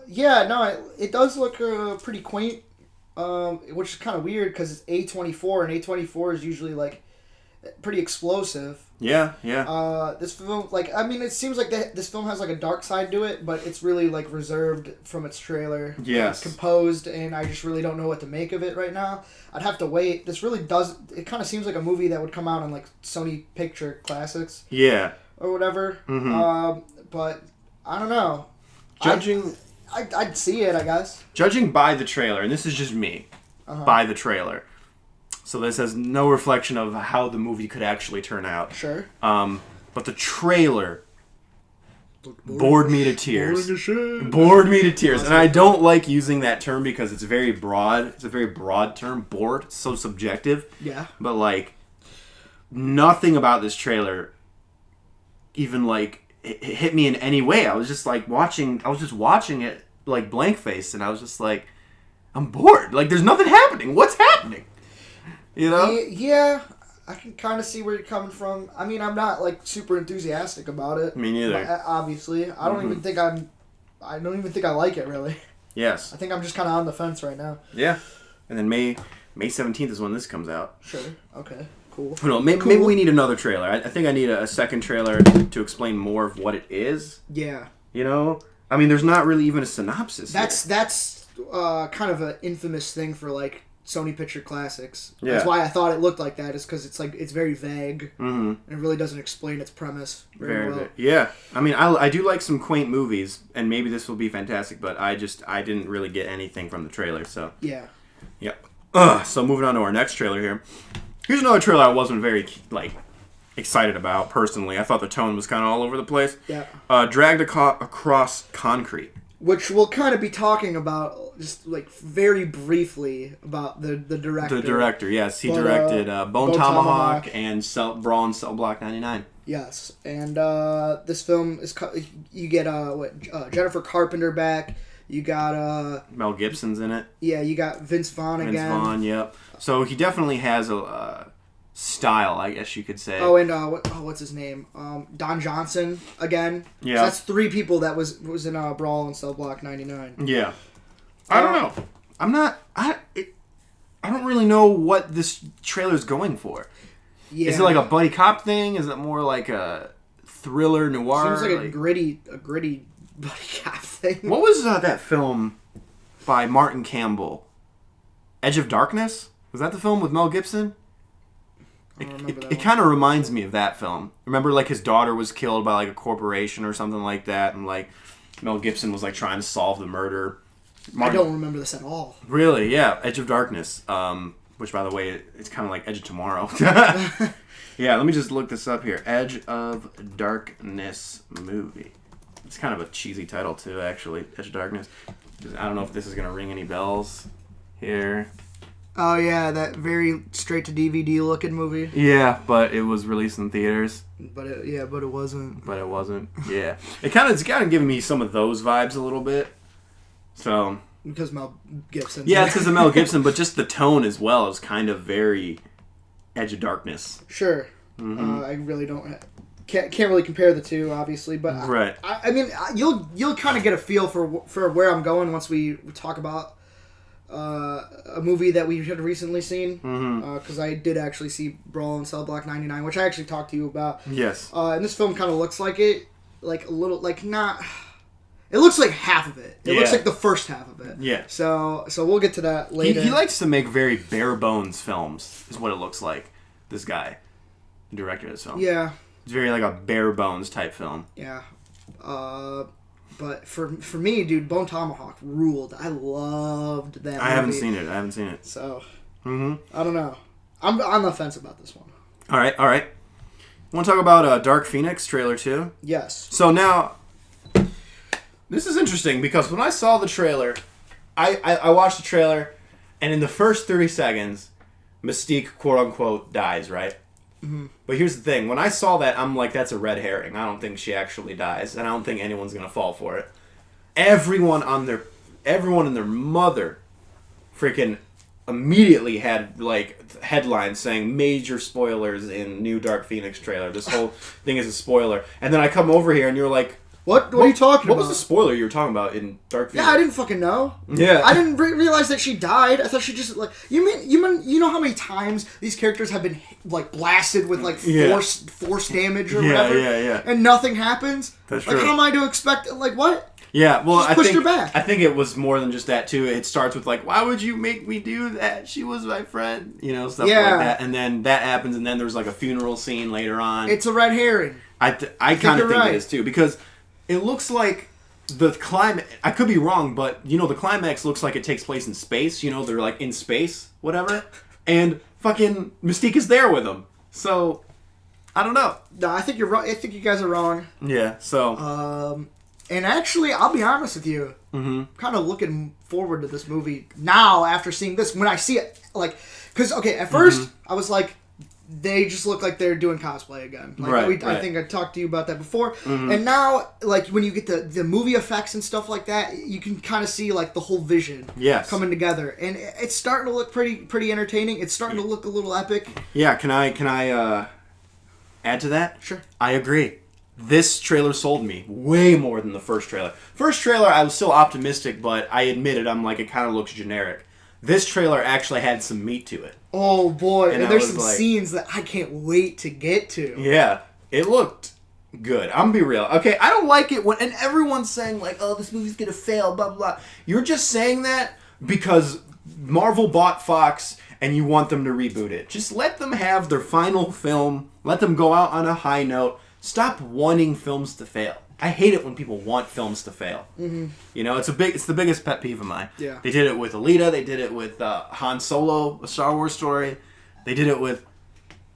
Yeah, no, it does look pretty quaint. Which is kind of weird because it's A24, and A24 is usually like pretty explosive. Yeah, yeah. This film, like, I mean, it seems like this film has like a dark side to it, but it's really like reserved from its trailer. Yes. It's composed, and I just really don't know what to make of it right now. I'd have to wait. This really does. It kind of seems like a movie that would come out on like Sony Picture Classics. Yeah. Or whatever. But I don't know. Judging, I'd see it, I guess. Judging by the trailer, and this is just me, by the trailer. So this has no reflection of how the movie could actually turn out. Sure. But the trailer bored me to tears. Bored me to tears. And I don't like using that term because it's very broad. It's a very broad term. Bored. It's so subjective. Yeah. But, like, nothing about this trailer even, like, it hit me in any way. I was just, like, watching it, like, blank-faced, and I was just like, I'm bored. Like, there's nothing happening. What's happening? You know? Yeah, I can kind of see where you're coming from. I mean, I'm not like super enthusiastic about it. Me neither. Obviously, I don't even think I don't even think I like it really. Yes. I think I'm just kind of on the fence right now. Yeah. And then May 17th is when this comes out. Sure. Okay. Cool. No, maybe we need another trailer. I think I need a second trailer to explain more of what it is. Yeah. You know? I mean, there's not really even a synopsis. That's kind of an infamous thing for like Sony Picture Classics. Yeah. That's why I thought it looked like that, is because it's like it's very vague Mm-hmm. and it really doesn't explain its premise very well. Yeah. I mean, I do like some quaint movies, and maybe this will be fantastic, but I didn't really get anything from the trailer, so. Yeah. Yep. So moving on to our next trailer here. Here's another trailer I wasn't very, like, excited about, personally. I thought the tone was kind of all over the place. Yeah. Dragged Across Concrete. Which we'll kind of be talking about, just like very briefly, about the director. The director, yes. He directed Bone Tomahawk and Brawl in Cell Block 99. Yes. And this film is... You get Jennifer Carpenter back. You got... Mel Gibson's in it. Yeah, you got Vince Vaughn again. Vince Vaughn, yep. So he definitely has a style, I guess you could say. Oh, and what's his name? Don Johnson again. Yeah. So that's 3 people that was in Brawl in Cell Block 99. Yeah. I don't know. I don't really know what this trailer's going for. Yeah. Is it like a buddy cop thing? Is it more like a thriller noir? Seems like a gritty buddy cop thing. What was that film by Martin Campbell? Edge of Darkness? Was that the film with Mel Gibson? It kind of reminds me of that film. Remember, like, his daughter was killed by, like, a corporation or something like that, and, like, Mel Gibson was, like, trying to solve the murder. I don't remember this at all. Really? Yeah. Edge of Darkness. Which, by the way, it's kind of like Edge of Tomorrow. Yeah, let me just look this up here. Edge of Darkness movie. It's kind of a cheesy title, too, actually. Edge of Darkness. I don't know if this is going to ring any bells here. Oh, yeah, that very straight-to-DVD looking movie. Yeah, but it was released in theaters. But it wasn't. But it wasn't. Yeah. It's kind of giving me some of those vibes a little bit. So. Because Mel Gibson. Yeah, it's because of Mel Gibson, but just the tone as well is kind of very Edge of Darkness. Sure. Mm-hmm. I really can't really compare the two, obviously, but right. I mean, you'll kind of get a feel for where I'm going once we talk about a movie that we had recently seen, because I did actually see Brawl in Cell Block 99, which I actually talked to you about. Yes. And this film kind of looks like it, like a little, like not. It looks like half of it. It looks like the first half of it. Yeah. So we'll get to that later. He likes to make very bare bones films, is what it looks like. This guy, the director of this film. Yeah. It's very like a bare bones type film. Yeah. But for me, dude, Bone Tomahawk ruled. I loved that movie. I haven't seen it. So, I don't know. I'm on the fence about this one. All right. Want to talk about Dark Phoenix trailer 2? Yes. So now, this is interesting because when I saw the trailer, I watched the trailer, and in the first 30 seconds, Mystique, quote-unquote, dies, right? Mm-hmm. But here's the thing. When I saw that, I'm like, that's a red herring. I don't think she actually dies, and I don't think anyone's going to fall for it. Everyone and their mother freaking immediately had, like, headlines saying major spoilers in new Dark Phoenix trailer. This whole thing is a spoiler. And then I come over here, and you're like, What are you talking What about? was the spoiler you were talking about in Dark Phoenix? Yeah, I didn't fucking know. Yeah. I didn't realize that she died. I thought she just, like... You know how many times these characters have been, like, blasted with, like, force damage or whatever? Yeah. And nothing happens? That's like, true. how am I to expect... Like, what? Yeah, well, Just pushed her back. I think it was more than just that, too. It starts with, like, why would you make me do that? She was my friend. You know, stuff like that. And then that happens, and then there's, like, a funeral scene later on. It's a red herring. I kind of think it is, too, because... It looks like the climax... I could be wrong, but, you know, the climax looks like it takes place in space. You know, they're, like, in space, whatever. And fucking Mystique is there with them. So, I don't know. No, I think you're wrong. I think you guys are wrong. Yeah, so... And actually, I'll be honest with you. I'm kind of looking forward to this movie now after seeing this. When I see it, like... Because, okay, at first, I was like... They just look like they're doing cosplay again. Like I think I talked to you about that before. And now, like, when you get the movie effects and stuff like that, you can kind of see, like, the whole vision coming together. And it's starting to look pretty entertaining. It's starting to look a little epic. Yeah, can I add to that? Sure. I agree. This trailer sold me way more than the first trailer. First trailer, I was still optimistic, but I admitted, I'm like, it kind of looks generic. This trailer actually had some meat to it. Oh, boy. And there's some like, scenes that I can't wait to get to. Yeah. It looked good. I'm gonna be real. Okay, I don't like it when... And everyone's saying, like, oh, this movie's gonna fail, blah, blah, blah. You're just saying that because Marvel bought Fox and you want them to reboot it. Just let them have their final film. Let them go out on a high note. Stop wanting films to fail. I hate it when people want films to fail. You know, it's the biggest pet peeve of mine. Yeah. They did it with Alita. They did it with Han Solo, a Star Wars story. They did it with...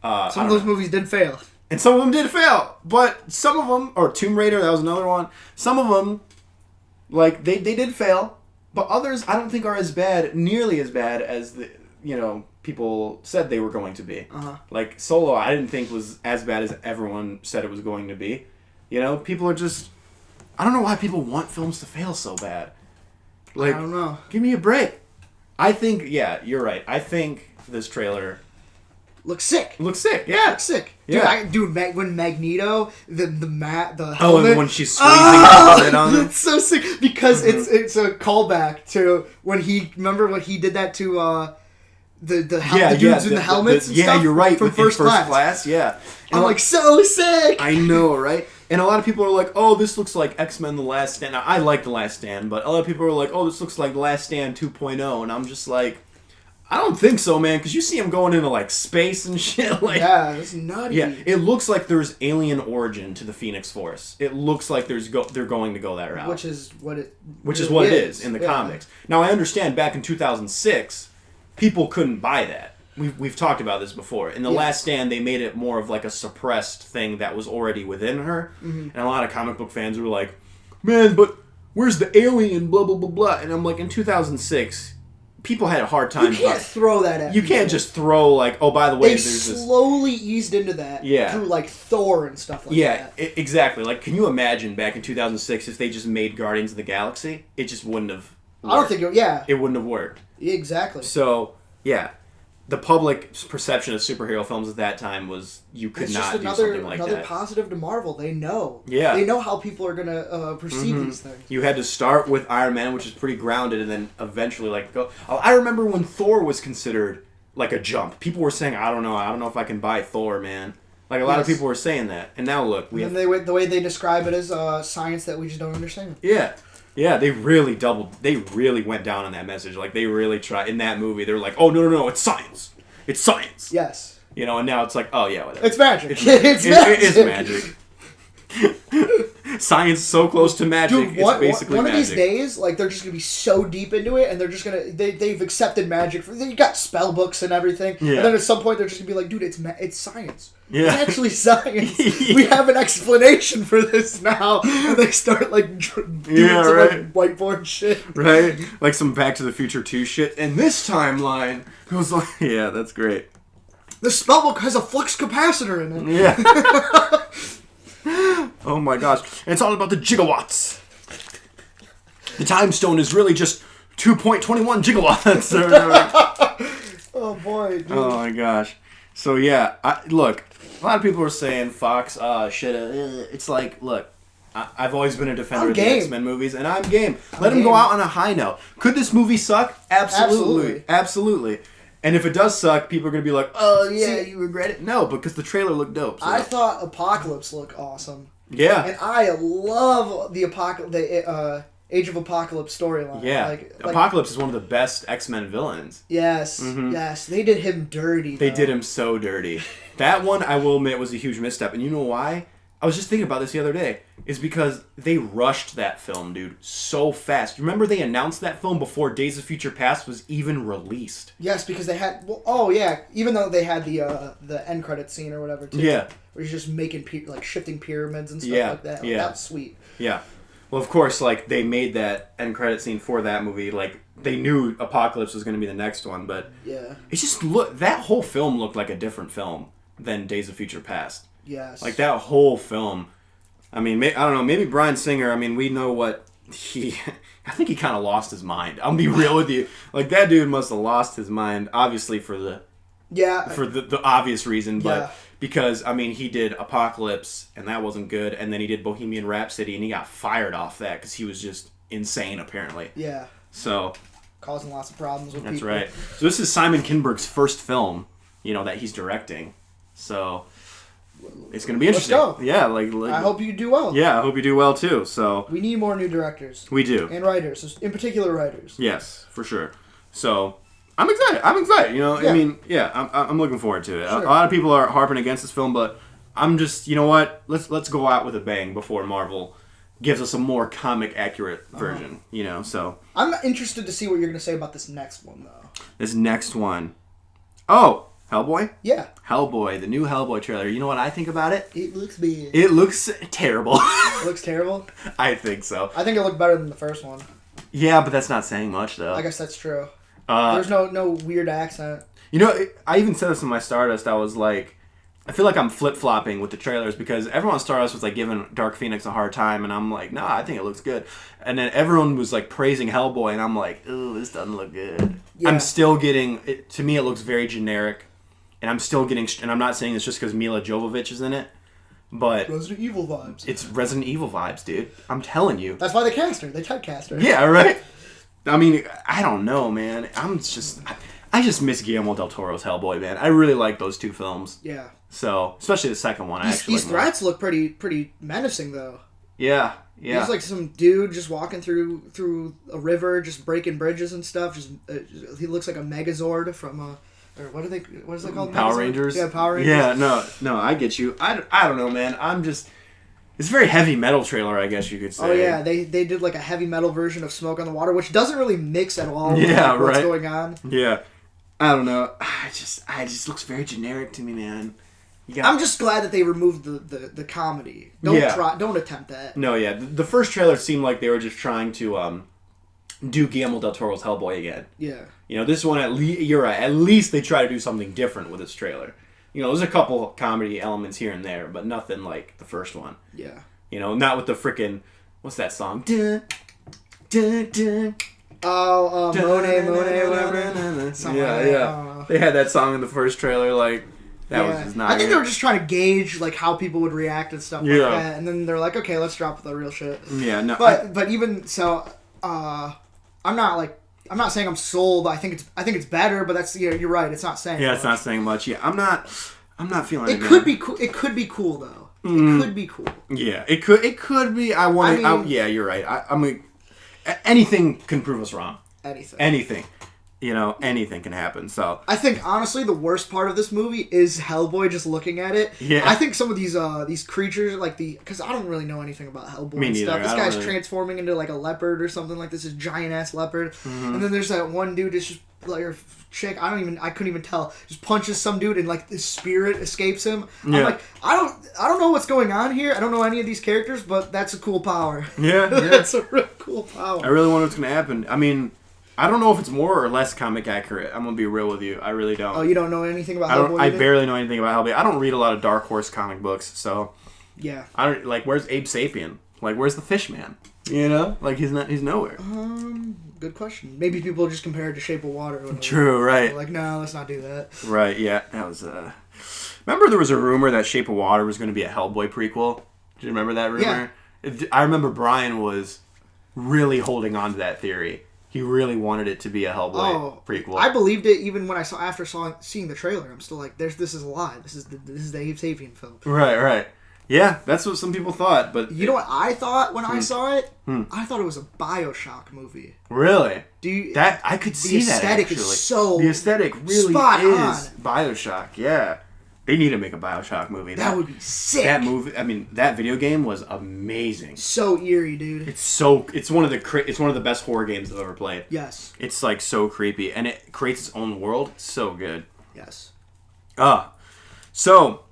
Some of those movies did fail. And some of them did fail. But some of them... Or Tomb Raider, that was another one. Some of them, like, they did fail. But others, I don't think are as bad, nearly as bad as the... You know, people said they were going to be. Like, Solo, I didn't think was as bad as everyone said it was going to be. You know, people are just... I don't know why people want films to fail so bad. Like, I don't know. Give me a break. I think, yeah, you're right. I think this trailer... Looks sick. Looks sick, yeah. Looks sick. Yeah. Dude, when Magneto, the helmet... Oh, and when she's squeezing it on him. It's so sick. Because it's a callback to when he... Remember when he did that to... The dudes in the helmets and stuff? Yeah, you're right. From First Class. Yeah. I'm like, so sick! I know, right? And a lot of people are like, oh, this looks like X-Men The Last Stand. Now, I like The Last Stand, but a lot of people are like, oh, this looks like The Last Stand 2.0. And I'm just like, I don't think so, man, because you see him going into, like, space and shit. Like, yeah, it's nutty. Yeah, it looks like there's alien origin to the Phoenix Force. It looks like they're going to go that route. Which is what it is in the comics. Now, I understand back in 2006, people couldn't buy that. We've talked about this before. In The Last Stand, they made it more of like a suppressed thing that was already within her. And a lot of comic book fans were like, man, but where's the alien, blah, blah, blah, blah. And I'm like, in 2006, people had a hard time. You can't throw that at You can't just throw like, oh, by the way, they there's this... slowly eased into that through like Thor and stuff like that. Yeah, exactly. Like, can you imagine back in 2006 if they just made Guardians of the Galaxy? It just wouldn't have worked. I don't think it wouldn't have worked. Exactly. So, yeah. The public perception of superhero films at that time was you could not do something like that. Another positive to Marvel. They know. Yeah. They know how people are going to perceive these things. You had to start with Iron Man, which is pretty grounded, and then eventually like go... I remember when Thor was considered like a jump. People were saying, I don't know if I can buy Thor, man. Like a lot of people were saying that. And now look. The way they describe it as science that we just don't understand. Yeah. Yeah, they really went down on that message. Like, they really tried. In that movie, they were like, oh, no, it's science. It's science. Yes. You know, and now it's like, oh, yeah, whatever. It's magic. It is magic. Science so close to magic, Dude, it's basically one magic. of these days, like, they're just going to be so deep into it, and they're just going to... They've accepted magic. You got spell books and everything. Yeah. And then at some point, they're just going to be like, dude, it's science. Yeah. It's actually science. We have an explanation for this now. And they start, like, doing some like, whiteboard shit. Right? Like some Back to the Future 2 shit. And this timeline goes like... Yeah, that's great. The spellbook has a flux capacitor in it. Yeah. Oh my gosh. And it's all about the gigawatts. The time stone is really just 2.21 gigawatts. Oh boy, dude. Oh my gosh. So yeah, look, a lot of people are saying Fox, shit. It's like, look, I've always been a defender I'm of the game. X-Men movies, and I'm game. Let them go out on a high note. Could this movie suck? Absolutely. And if it does suck, people are going to be like, oh, yeah, you regret it? No, because the trailer looked dope. So. I thought Apocalypse looked awesome. Yeah. And I love the Age of Apocalypse storyline. Yeah. Apocalypse is one of the best X-Men villains. Yes. Yes. They did him dirty. They did him so dirty. That one, I will admit, was a huge misstep. And you know why? I was just thinking about this the other day. Is because they rushed that film, dude, so fast. Remember they announced that film before Days of Future Past was even released? Yes, because they had... Well, even though they had the end credit scene or whatever, too. Yeah. Where he's just making, shifting pyramids and stuff like that. Yeah. That was sweet. Yeah. Well, of course, they made that end credit scene for that movie. They knew Apocalypse was going to be the next one, but... Yeah. It just that whole film looked like a different film than Days of Future Past. Yes. That whole film... I mean, I don't know, maybe Bryan Singer, I mean, we know what I think he kind of lost his mind. I'll be real with you. That dude must have lost his mind, obviously for the obvious reason, but because, I mean, he did Apocalypse, and that wasn't good, and then he did Bohemian Rhapsody, and he got fired off that, because he was just insane, apparently. Yeah. So... Causing lots of problems with people. That's right. So this is Simon Kinberg's first film, that he's directing. So... It's going to be interesting. Let's go. Yeah, I hope you do well. Yeah, I hope you do well too. So we need more new directors. We do. And writers, in particular writers. Yes, for sure. So I'm excited. I mean, I'm looking forward to it. Sure. A lot of people are harping against this film, but I'm just, you know what? Let's go out with a bang before Marvel gives us a more comic accurate version. So I'm interested to see what you're going to say about this next one, though. This next one. Oh. Hellboy? Yeah. Hellboy, the new Hellboy trailer. You know what I think about it? It looks bad. It looks terrible. It looks terrible? I think so. I think it looked better than the first one. Yeah, but that's not saying much, though. I guess that's true. There's no weird accent. I even said this in my Stardust. I was like, I feel like I'm flip-flopping with the trailers because everyone on Stardust was giving Dark Phoenix a hard time, and I'm like, nah, I think it looks good. And then everyone was praising Hellboy, and I'm like, ooh, this doesn't look good. Yeah. I'm still getting, to me it looks very generic. And I'm still getting, and I'm not saying this just because Mila Jovovich is in it, but... Resident Evil vibes. It's Resident Evil vibes, dude. I'm telling you. That's why they cast her. They typecast her. Yeah, right? I mean, I don't know, man. I just miss Guillermo del Toro's Hellboy, man. I really like those two films. Yeah. So, especially the second one. These threats look pretty menacing, though. Yeah. Yeah. He's some dude just walking through a river, just breaking bridges and stuff. He looks like a Megazord from... Or what is it called? Power Rangers? Yeah, Power Rangers. Yeah, no, I get you. I don't know, man. It's a very heavy metal trailer, I guess you could say. Oh, yeah. They did a heavy metal version of Smoke on the Water, which doesn't really mix at all with what's going on. Yeah. I don't know. It just looks very generic to me, man. I'm just glad that they removed the comedy. Don't attempt that. No, yeah. The first trailer seemed like they were just trying to do Guillermo del Toro's Hellboy again. Yeah. This one, you're right. At least they try to do something different with this trailer. There's a couple comedy elements here and there, but nothing like the first one. Yeah. Not with the frickin', what's that song? Dun, dun, dun. Oh, Monet, whatever. Yeah. They had that song in the first trailer, that was just not I think they were just trying to gauge, how people would react and stuff like that. And then they're like, okay, let's drop the real shit. Yeah, no. But even so, I'm not saying I'm sold. I think it's better, but that's you're right. It's not saying. Yeah, it's not saying much. Yeah, I'm not feeling it. It could be cool. It could be cool though. It could be cool. Yeah, it could be. Yeah, you're right. I mean, anything can prove us wrong. Anything. Anything can happen. So I think honestly, the worst part of this movie is Hellboy. Just looking at it, yeah. I think some of these creatures, because I don't really know anything about Hellboy. Me neither. And stuff. This guy's transforming into a leopard or something like this. This giant ass leopard, and then there's that one dude that's just or chick. I couldn't even tell. Just punches some dude and his spirit escapes him. Yeah. I'm like, I don't know what's going on here. I don't know any of these characters, but that's a cool power. Yeah, That's a real cool power. I really wonder what's gonna happen. I mean, I don't know if it's more or less comic accurate. I'm gonna be real with you. I really don't. Oh, you don't know anything about Hellboy? I barely know anything about Hellboy. I don't read a lot of Dark Horse comic books, so yeah. I don't where's Abe Sapien? Where's the Fishman? He's nowhere. Good question. Maybe people just compare it to Shape of Water. Or True, right. They're no, let's not do that. Right, yeah. That was Remember there was a rumor that Shape of Water was going to be a Hellboy prequel? Do you remember that rumor? Yeah. I remember Brian was really holding on to that theory. He really wanted it to be a Hellboy prequel. I believed it even when seeing the trailer. I'm still like, this is a lie. This is the Abe Sapien film. Right. Yeah, that's what some people thought. But you know what I thought when I saw it? I thought it was a BioShock movie. Really? I could see that. The aesthetic is so the aesthetic really spot is on. BioShock. Yeah, they need to make a BioShock movie. That would be sick. That movie, I mean, that video game was amazing. So eerie, dude. It's one of the best horror games I've ever played. Yes. It's like so creepy, and it creates its own world. It's so good. Yes. So.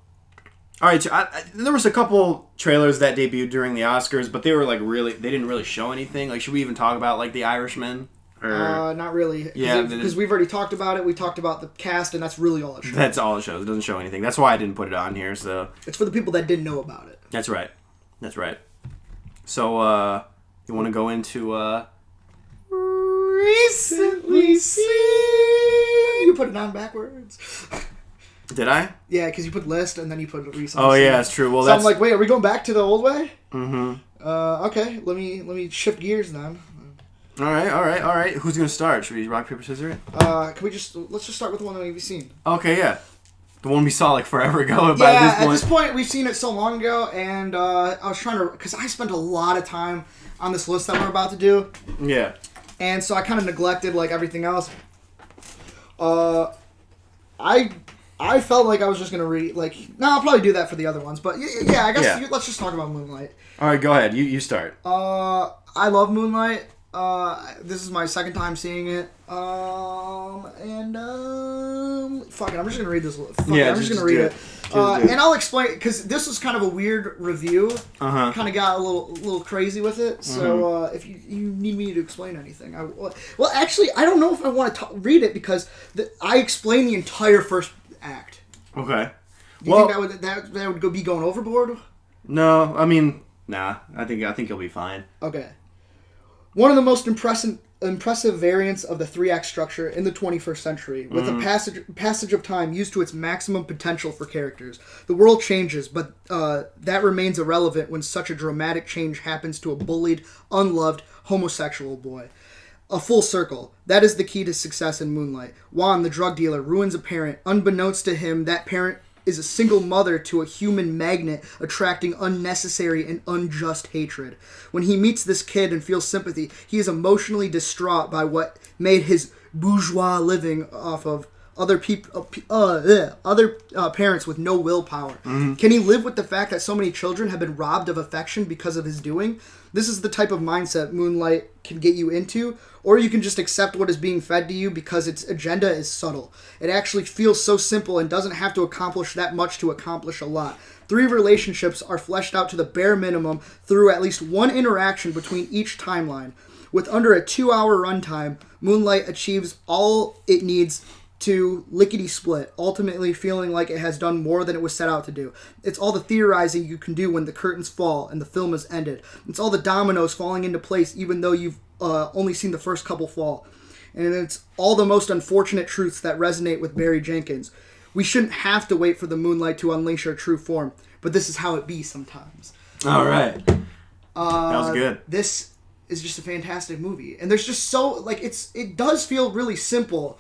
All right, there was a couple trailers that debuted during the Oscars, but they were like they didn't really show anything. Like, should we even talk about like The Irishman? Not really. Yeah, because we've already talked about it. We talked about the cast, and that's really all it shows. That's all it shows. It doesn't show anything. That's why I didn't put it on here. So it's for the people that didn't know about it. That's right. So you want to go into recently seen? You put it on backwards. Did I? Yeah, because you put list and then you put recently. Oh yeah, that's true. Well, I'm like, wait, are we going back to the old way? Mm-hmm. Okay, let me shift gears then. All right. Who's gonna start? Should we rock paper scissors it? Let's just start with the one that we've seen. Okay, yeah, the one we saw like forever ago. At this point, we've seen it so long ago, and I was trying to, because I spent a lot of time on this list that we're about to do. Yeah. And so I kind of neglected like everything else. I felt like I was just going to read, like... No, I'll probably do that for the other ones. But, yeah, I guess let's just talk about Moonlight. All right, go ahead. You start. I love Moonlight. This is my second time seeing it. Fuck it, I'm just going to read this. I'm just going to read it. And I'll explain, because this was kind of a weird review. Uh-huh. Kind of got a little crazy with it. So, if you need me to explain anything... Well, actually, I don't know if I want to read it, because I explained the entire first act. Okay. Do you think that would be going overboard? No, I mean, nah. I think you'll be fine. Okay. One of the most impressive variants of the 3-act structure in the 21st century, with a passage of time used to its maximum potential for characters. The world changes, but that remains irrelevant when such a dramatic change happens to a bullied, unloved, homosexual boy. A full circle. That is the key to success in Moonlight. Juan, the drug dealer, ruins a parent. Unbeknownst to him, that parent is a single mother to a human magnet, attracting unnecessary and unjust hatred. When he meets this kid and feels sympathy, he is emotionally distraught by what made his bourgeois living off of other parents with no willpower. Mm-hmm. Can he live with the fact that so many children have been robbed of affection because of his doing? This is the type of mindset Moonlight can get you into, or you can just accept what is being fed to you because its agenda is subtle. It actually feels so simple and doesn't have to accomplish that much to accomplish a lot. 3 relationships are fleshed out to the bare minimum through at least one interaction between each timeline. With under a 2-hour runtime, Moonlight achieves all it needs to lickety-split, ultimately feeling like it has done more than it was set out to do. It's all the theorizing you can do when the curtains fall and the film is ended. It's all the dominoes falling into place even though you've only seen the first couple fall. And it's all the most unfortunate truths that resonate with Barry Jenkins. We shouldn't have to wait for the moonlight to unleash our true form, but this is how it be sometimes. All right. That was good. This is just a fantastic movie. And there's just so, like, it does feel really simple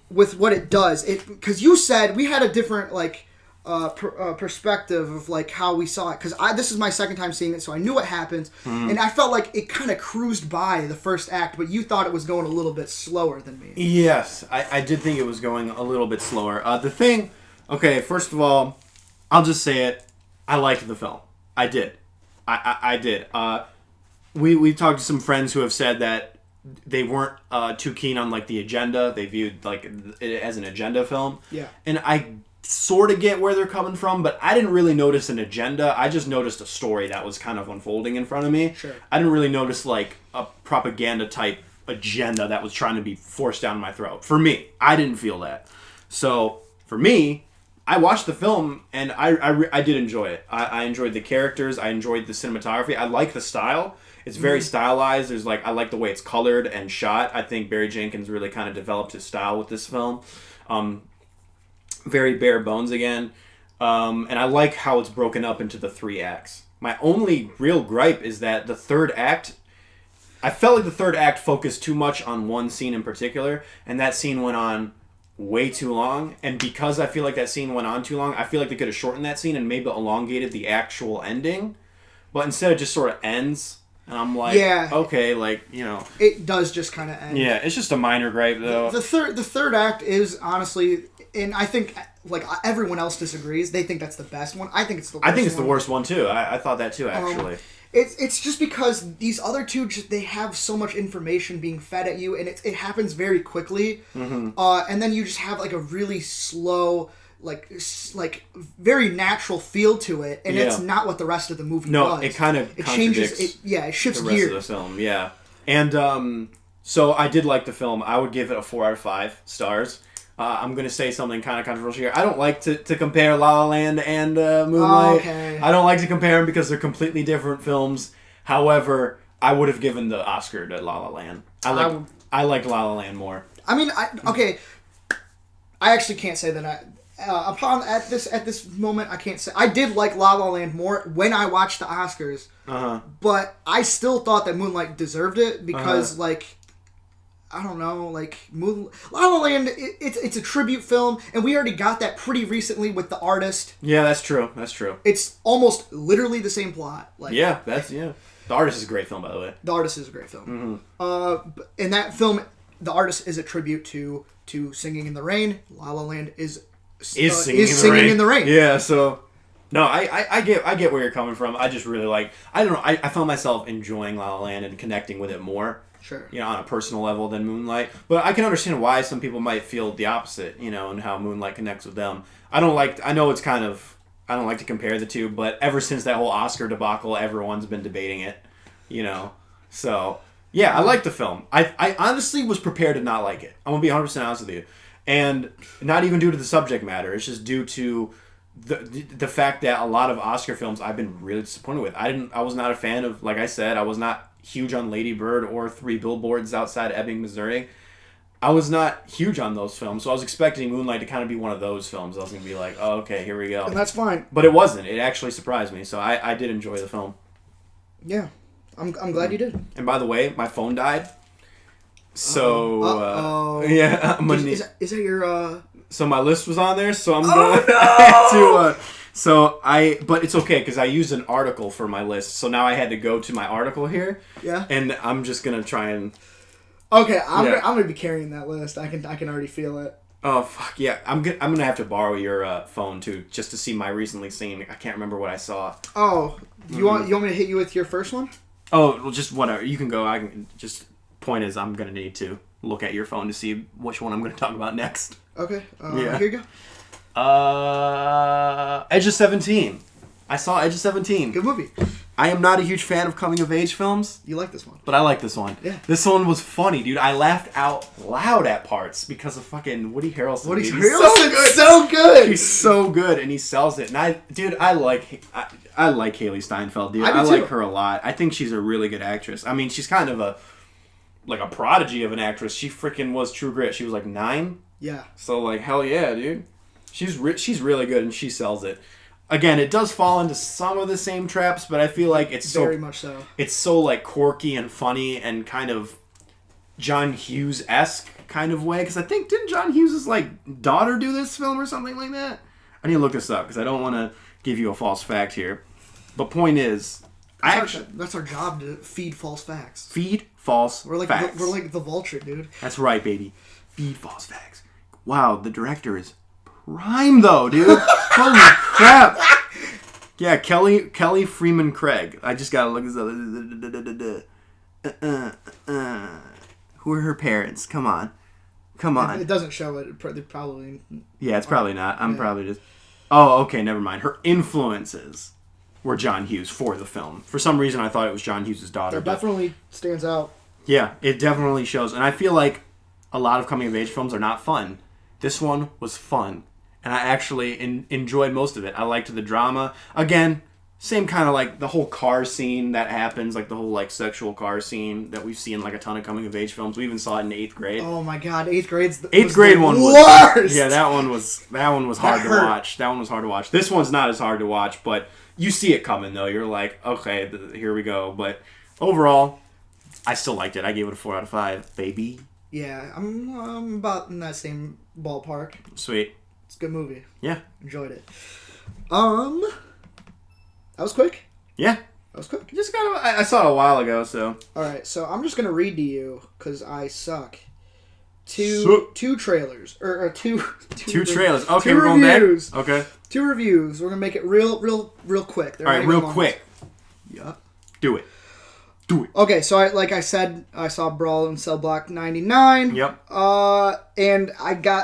with what it does. Because you said we had a different, like, perspective of, like, how we saw it. Because this is my second time seeing it, so I knew what happened. Mm. And I felt like it kind of cruised by the first act, but you thought it was going a little bit slower than me. Yes, I did think it was going a little bit slower. Okay, first of all, I'll just say it. I liked the film. I did. I did. We talked to some friends who have said that they weren't too keen on, like, the agenda. They viewed, like, it as an agenda film. Yeah. And I sort of get where they're coming from, but I didn't really notice an agenda. I just noticed a story that was kind of unfolding in front of me. Sure. I didn't really notice, like, a propaganda-type agenda that was trying to be forced down my throat. For me, I didn't feel that. So, for me, I watched the film, and I did enjoy it. I enjoyed the characters. I enjoyed the cinematography. I like the style. It's very stylized. I like the way it's colored and shot. I think Barry Jenkins really kind of developed his style with this film. Very bare bones again. And I like how it's broken up into the 3 acts. My only real gripe is that the third act, I felt like the third act focused too much on one scene in particular, and that scene went on way too long. And because I feel like that scene went on too long, I feel like they could have shortened that scene and maybe elongated the actual ending. But instead it just sort of ends, and I'm like, okay, like, you know. It does just kind of end. Yeah, it's just a minor gripe, though. The third act is, honestly, and I think, like, everyone else disagrees. They think that's the best one. I think it's the worst one. I think it's the worst one, too. I thought that, too, actually. It's just because these other two, they have so much information being fed at you, and it happens very quickly. Mm-hmm. And then you just have, like, a really slow, like very natural feel to it, and it's not what the rest of the movie does. No, it kind of changes. It shifts the rest gears. of the film, yeah. And so I did like the film. I would give it a 4 out of 5 stars. I'm going to say something kind of controversial here. I don't like to compare La La Land and Moonlight. Okay. I don't like to compare them because they're completely different films. However, I would have given the Oscar to La La Land. I like La La Land more. I mean, I actually can't say that at this moment, I can't say. I did like La La Land more when I watched the Oscars. But I still thought that Moonlight deserved it because, like, I don't know, like, La La Land, it's a tribute film, and we already got that pretty recently with The Artist. Yeah, that's true. It's almost literally the same plot. Like, The Artist is a great film, by the way. The Artist is a great film. Mm-hmm. In that film, The Artist is a tribute to Singing in the Rain. La La Land is Singing in the Rain. Yeah, so... No, I get where you're coming from. I just really like... I don't know, I found myself enjoying La La Land and connecting with it more. Sure. You know, on a personal level than Moonlight. But I can understand why some people might feel the opposite, you know, and how Moonlight connects with them. I don't like to compare the two, but ever since that whole Oscar debacle, everyone's been debating it, you know. So, yeah, I like the film. I honestly was prepared to not like it. I'm going to be 100% honest with you. And not even due to the subject matter. It's just due to the fact that a lot of Oscar films I've been really disappointed with. I was not a fan of, like I said, I was not huge on Lady Bird or 3 Billboards Outside Ebbing, Missouri. I was not huge on those films, so I was expecting Moonlight to kind of be one of those films. I was going to be like, oh, okay, here we go. And that's fine. But it wasn't. It actually surprised me, so I did enjoy the film. Yeah. I'm glad you did. And by the way, my phone died. So, yeah. Is that your... So my list was on there, so I'm going to... but it's okay because I used an article for my list, so now I had to go to my article here. Yeah. And I'm just gonna try and. Okay, I'm gonna be carrying that list. I can already feel it. Oh fuck yeah! I'm gonna have to borrow your phone too, just to see my recently seen. I can't remember what I saw. Oh, you want me to hit you with your first one? Oh, well, just whatever. You can go. I can just. Point is, I'm gonna need to look at your phone to see which one I'm gonna talk about next. Okay. Here you go. Edge of 17. I saw Edge of 17. Good movie. I am not a huge fan of coming of age films. You like this one. But I like this one. Yeah. This one was funny, dude. I laughed out loud at parts because of fucking Woody Harrelson. Woody Harrelson's so good. He's so good and he sells it. And I like Haley Steinfeld, dude. I like her a lot. I think she's a really good actress. I mean, she's kind of a prodigy of an actress. She freaking was True Grit. She was like 9. Yeah. So like hell yeah, dude. She's really good and she sells it. Again, it does fall into some of the same traps, but I feel like it's very much so. It's so like quirky and funny and kind of John Hughes-esque kind of way. Because I think didn't John Hughes' like daughter do this film or something like that? I need to look this up because I don't want to give you a false fact here. But point is, that's our job to feed false facts. Feed false facts. We're like the Vulture, dude. That's right, baby. Feed false facts. Wow, the director is prime though, dude. Holy crap. Yeah, Kelly Freeman Craig. I just gotta look this up. Who are her parents? Come on. It doesn't show it. They probably. Yeah, it's probably not. I'm probably just. Oh, okay, never mind. Her influences were John Hughes for the film. For some reason, I thought it was John Hughes' daughter. That definitely stands out. Yeah, it definitely shows. And I feel like a lot of coming-of-age films are not fun. This one was fun. And I actually enjoyed most of it. I liked the drama. Again, Same kind of like the whole car scene that happens, like the whole like sexual car scene that we've seen like a ton of coming of age films. We even saw it in 8th grade. Oh my god, 8th grade's the 8th grade one was worst. Yeah, that one was hard to watch. That one was hard to watch. This one's not as hard to watch, but you see it coming though. You're like, okay, here we go. But overall, I still liked it. I gave it a 4 out of 5, baby. Yeah, I'm about in that same ballpark. Sweet. It's a good movie. Yeah. Enjoyed it. That was quick. Yeah. That was quick. Just I saw it a while ago, so. Alright, so I'm just going to read to you, because I suck. Two trailers. Two trailers. Okay, two we're going reviews. back. Okay. 2 reviews. We're going to make it real quick. Alright, real quick. Yeah. Do it. Okay, so I said I saw Brawl in Cell Block 99. Yep. And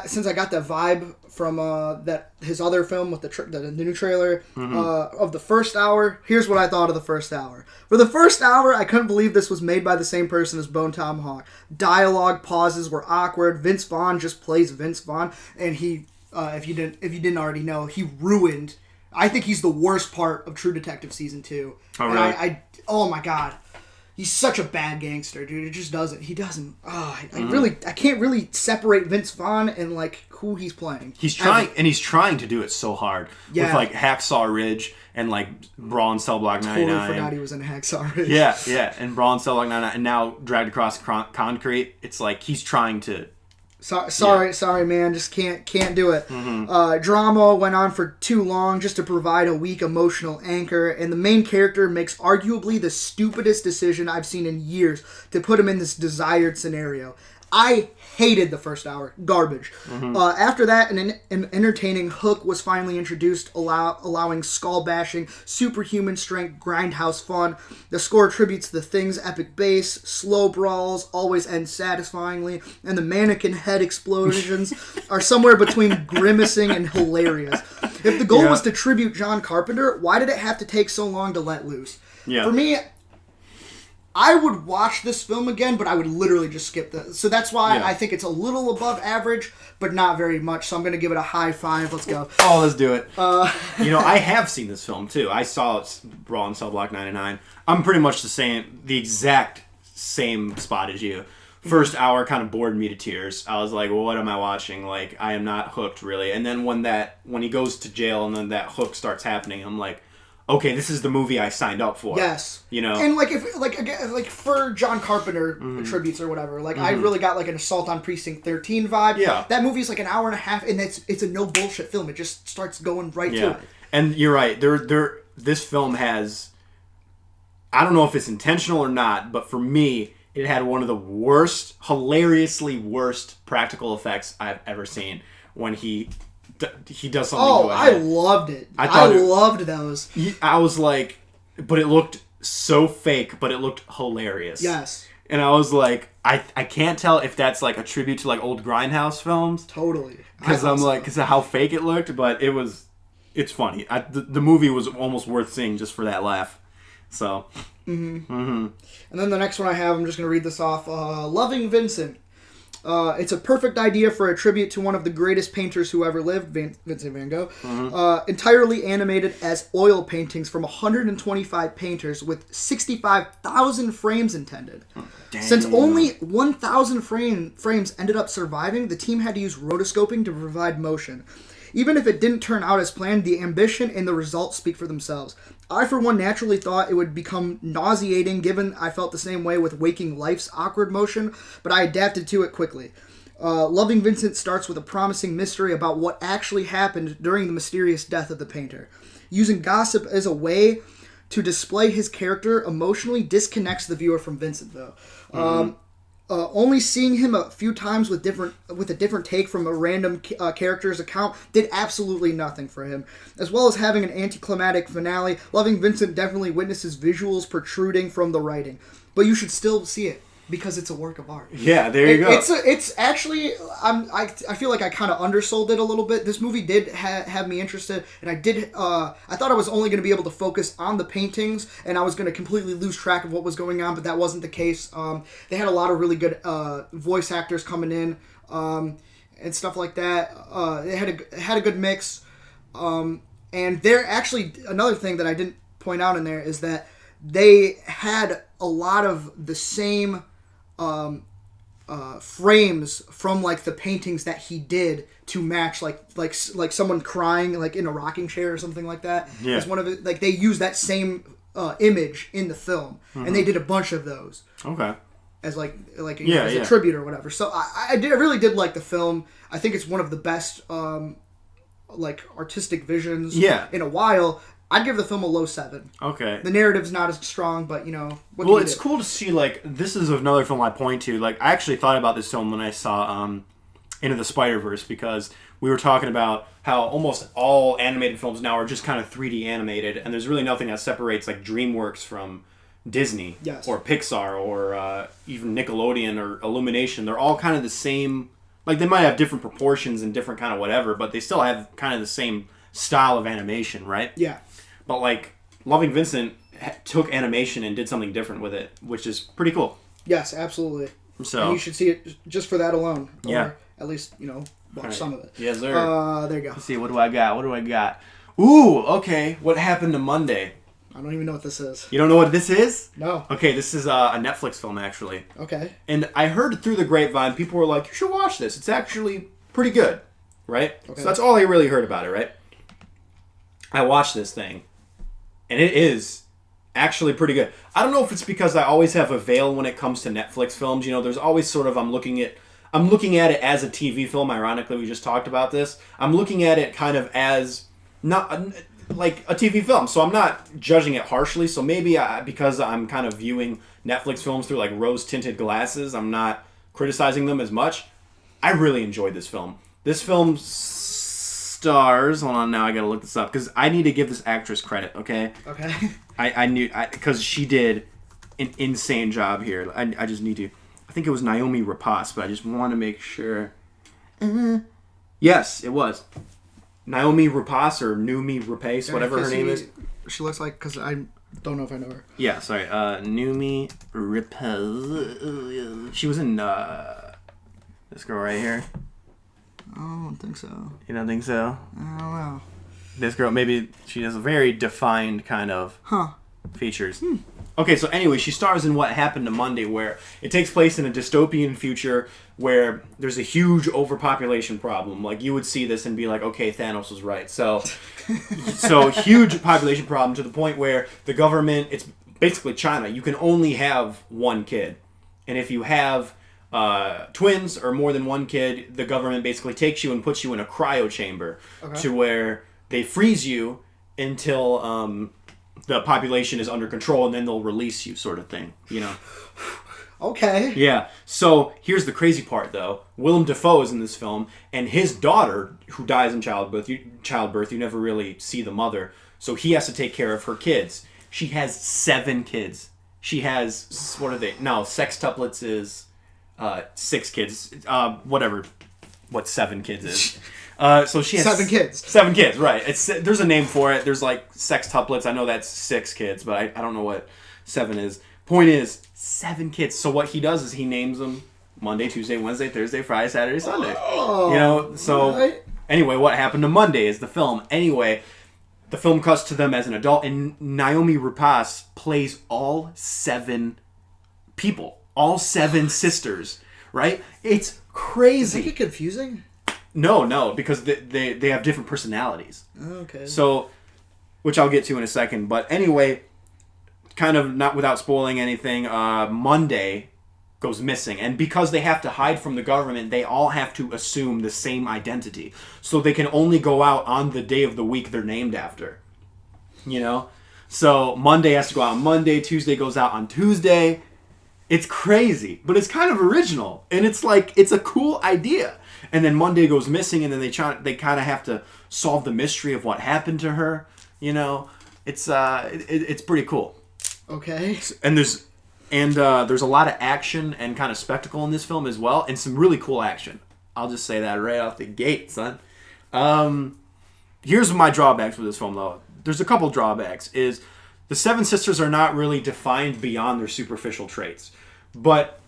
since I got the vibe from that his other film with the new trailer of the first hour. Here's what I thought of the first hour. For the first hour, I couldn't believe this was made by the same person as Bone Tomahawk. Dialogue pauses were awkward. Vince Vaughn just plays Vince Vaughn, and he, if you didn't already know, he ruined. I think he's the worst part of True Detective season 2. Oh really? And oh my god. He's such a bad gangster, dude. It just doesn't. He doesn't. I can't really separate Vince Vaughn and like who he's playing. He's trying to do it so hard with like Hacksaw Ridge and like Brawl in Cell Block 99. Totally forgot he was in Hacksaw Ridge. Yeah, and Brawl in Cell Block 99, and now Dragged Across Concrete. It's like he's trying to. Sorry, man. Just can't do it. Drama went on for too long just to provide a weak emotional anchor, and the main character makes arguably the stupidest decision I've seen in years to put him in this desired scenario. I hated the first hour. Garbage. After that, an entertaining hook was finally introduced, allowing skull-bashing, superhuman strength, grindhouse fun. The score attributes the Thing's epic bass, slow brawls, always end satisfyingly, and the mannequin head explosions are somewhere between grimacing and hilarious. If the goal was to tribute John Carpenter, why did it have to take so long to let loose? Yeah. For me, I would watch this film again, but I would literally just skip So that's why I think it's a little above average, but not very much. So I'm going to give it a high 5. Let's go. Oh, let's do it. I have seen this film, too. I saw Brawl in Cell Block 99. I'm pretty much the exact same spot as you. First hour kind of bored me to tears. I was like, well, what am I watching? Like, I am not hooked, really. And then when he goes to jail and then that hook starts happening, I'm like, okay, this is the movie I signed up for. Yes. And like for John Carpenter tributes or whatever, like I really got like an Assault on Precinct 13 vibe. Yeah. That movie's like an hour and a half, and it's a no bullshit film. It just starts going right to it. And you're right. This film has, I don't know if it's intentional or not, but for me, it had one of the worst, hilariously worst practical effects I've ever seen when he does something. Oh, I loved it. I loved those. I was like, but it looked so fake, but it looked hilarious. Yes. And I was like, I can't tell if that's like a tribute to like old Grindhouse films. Totally. Because because of how fake it looked, but it's funny. The movie was almost worth seeing just for that laugh. So. And then the next one I have, I'm just going to read this off. Loving Vincent. It's a perfect idea for a tribute to one of the greatest painters who ever lived, Vincent van Gogh. Entirely animated as oil paintings from 125 painters with 65,000 frames intended. Dang. Since only 1,000 frames ended up surviving, the team had to use rotoscoping to provide motion. Even if it didn't turn out as planned, the ambition and the results speak for themselves. I, for one, naturally thought it would become nauseating, given I felt the same way with Waking Life's awkward motion, but I adapted to it quickly. Loving Vincent starts with a promising mystery about what actually happened during the mysterious death of the painter. Using gossip as a way to display his character emotionally disconnects the viewer from Vincent, though. Only seeing him a few times with a different take from a random character's account did absolutely nothing for him. As well as having an anticlimactic finale, Loving Vincent definitely witnesses visuals protruding from the writing. But you should still see it, because it's a work of art. Yeah, there you go. It's actually, I feel like I kind of undersold it a little bit. This movie did have me interested, and I thought I was only going to be able to focus on the paintings, and I was going to completely lose track of what was going on, but that wasn't the case. They had a lot of really good voice actors coming in, and stuff like that. They had a good mix, and they're actually, another thing that I didn't point out in there is that they had a lot of the same frames from like the paintings that he did to match like someone crying like in a rocking chair or something like that. Yeah. It's one of it. Like they used that same image in the film, and they did a bunch of those. Okay. As as a tribute or whatever. So I really did like the film. I think it's one of the best like artistic visions in a while. I'd give the film a low 7. Okay. The narrative's not as strong, but, you know... Well, it's cool to see, like, this is another film I point to. Like, I actually thought about this film when I saw Into the Spider-Verse, because we were talking about how almost all animated films now are just kind of 3D animated, and there's really nothing that separates, like, DreamWorks from Disney or Pixar or even Nickelodeon or Illumination. They're all kind of the same... Like, they might have different proportions and different kind of whatever, but they still have kind of the same style of animation, right? Yeah. But, like, Loving Vincent took animation and did something different with it, which is pretty cool. Yes, absolutely. So and you should see it just for that alone. Or yeah. at least, you know, watch some of it. Yes, sir. There you go. Let's see, what do I got? Ooh, okay. What happened to Monday? I don't even know what this is. You don't know what this is? No. Okay, this is a Netflix film, actually. Okay. And I heard through the grapevine, people were like, you should watch this. It's actually pretty good, right? Okay. So that's all I really heard about it, right? I watched this thing, and it is actually pretty good. I don't know if it's because I always have a veil when it comes to Netflix films. You know, there's always sort of, I'm looking at it as a TV film. Ironically, we just talked about this. I'm looking at it kind of as not like a TV film, so I'm not judging it harshly. So maybe because I'm kind of viewing Netflix films through like rose-tinted glasses, I'm not criticizing them as much. I really enjoyed this film. This film stars... Hold on, now I gotta look this up, because I need to give this actress credit, okay? Okay. I knew... Because she did an insane job here. I just need to... I think it was Naomi Rapace, but I just want to make sure... Yes, it was. Naomi Rapace, or Numi Rapace, whatever her name is. She looks like... Because I don't know if I know her. Yeah, sorry. Numi Rapace. She was in... this girl right here. I don't think so. You don't think so? I don't know. This girl, maybe she has a very defined kind of features. Okay, so anyway, she stars in What Happened to Monday, where it takes place in a dystopian future where there's a huge overpopulation problem. Like, you would see this and be like, okay, Thanos was right. So huge population problem to the point where the government, it's basically China. You can only have one kid. And if you have twins or more than one kid, the government basically takes you and puts you in a cryo chamber to where they freeze you until the population is under control, and then they'll release you, sort of thing, you know. Okay. Yeah. So here's the crazy part, though. Willem Dafoe is in this film, and his daughter, who dies in childbirth, you never really see the mother, so he has to take care of her kids. She has 7 kids. She has, what are they? No, sextuplets is 6 kids. Whatever. What 7 kids is. So she has 7 kids. 7 kids, right. There's a name for it. There's like sextuplets. I know that's 6 kids, but I don't know what 7 is. Point is, 7 kids. So what he does is he names them Monday, Tuesday, Wednesday, Thursday, Friday, Saturday, Sunday. Oh, you know, so right. Anyway, What Happened to Monday is the film. Anyway, the film cuts to them as an adult, and Naomi Rapace plays all 7 people. All 7 sisters, right? It's crazy. Does that get confusing? No, because they have different personalities. Okay. So, which I'll get to in a second. But anyway, kind of not without spoiling anything, Monday goes missing. And because they have to hide from the government, they all have to assume the same identity. So they can only go out on the day of the week they're named after. You know? So Monday has to go out on Monday, Tuesday goes out on Tuesday. It's crazy, but it's kind of original. And it's like, it's a cool idea. And then Monday goes missing, and then they kind of have to solve the mystery of what happened to her. You know, it's pretty cool. Okay. And there's a lot of action and kind of spectacle in this film as well, and some really cool action. I'll just say that right off the gate, son. Here's my drawbacks with this film, though. There's a couple drawbacks. Is the 7 sisters are not really defined beyond their superficial traits, but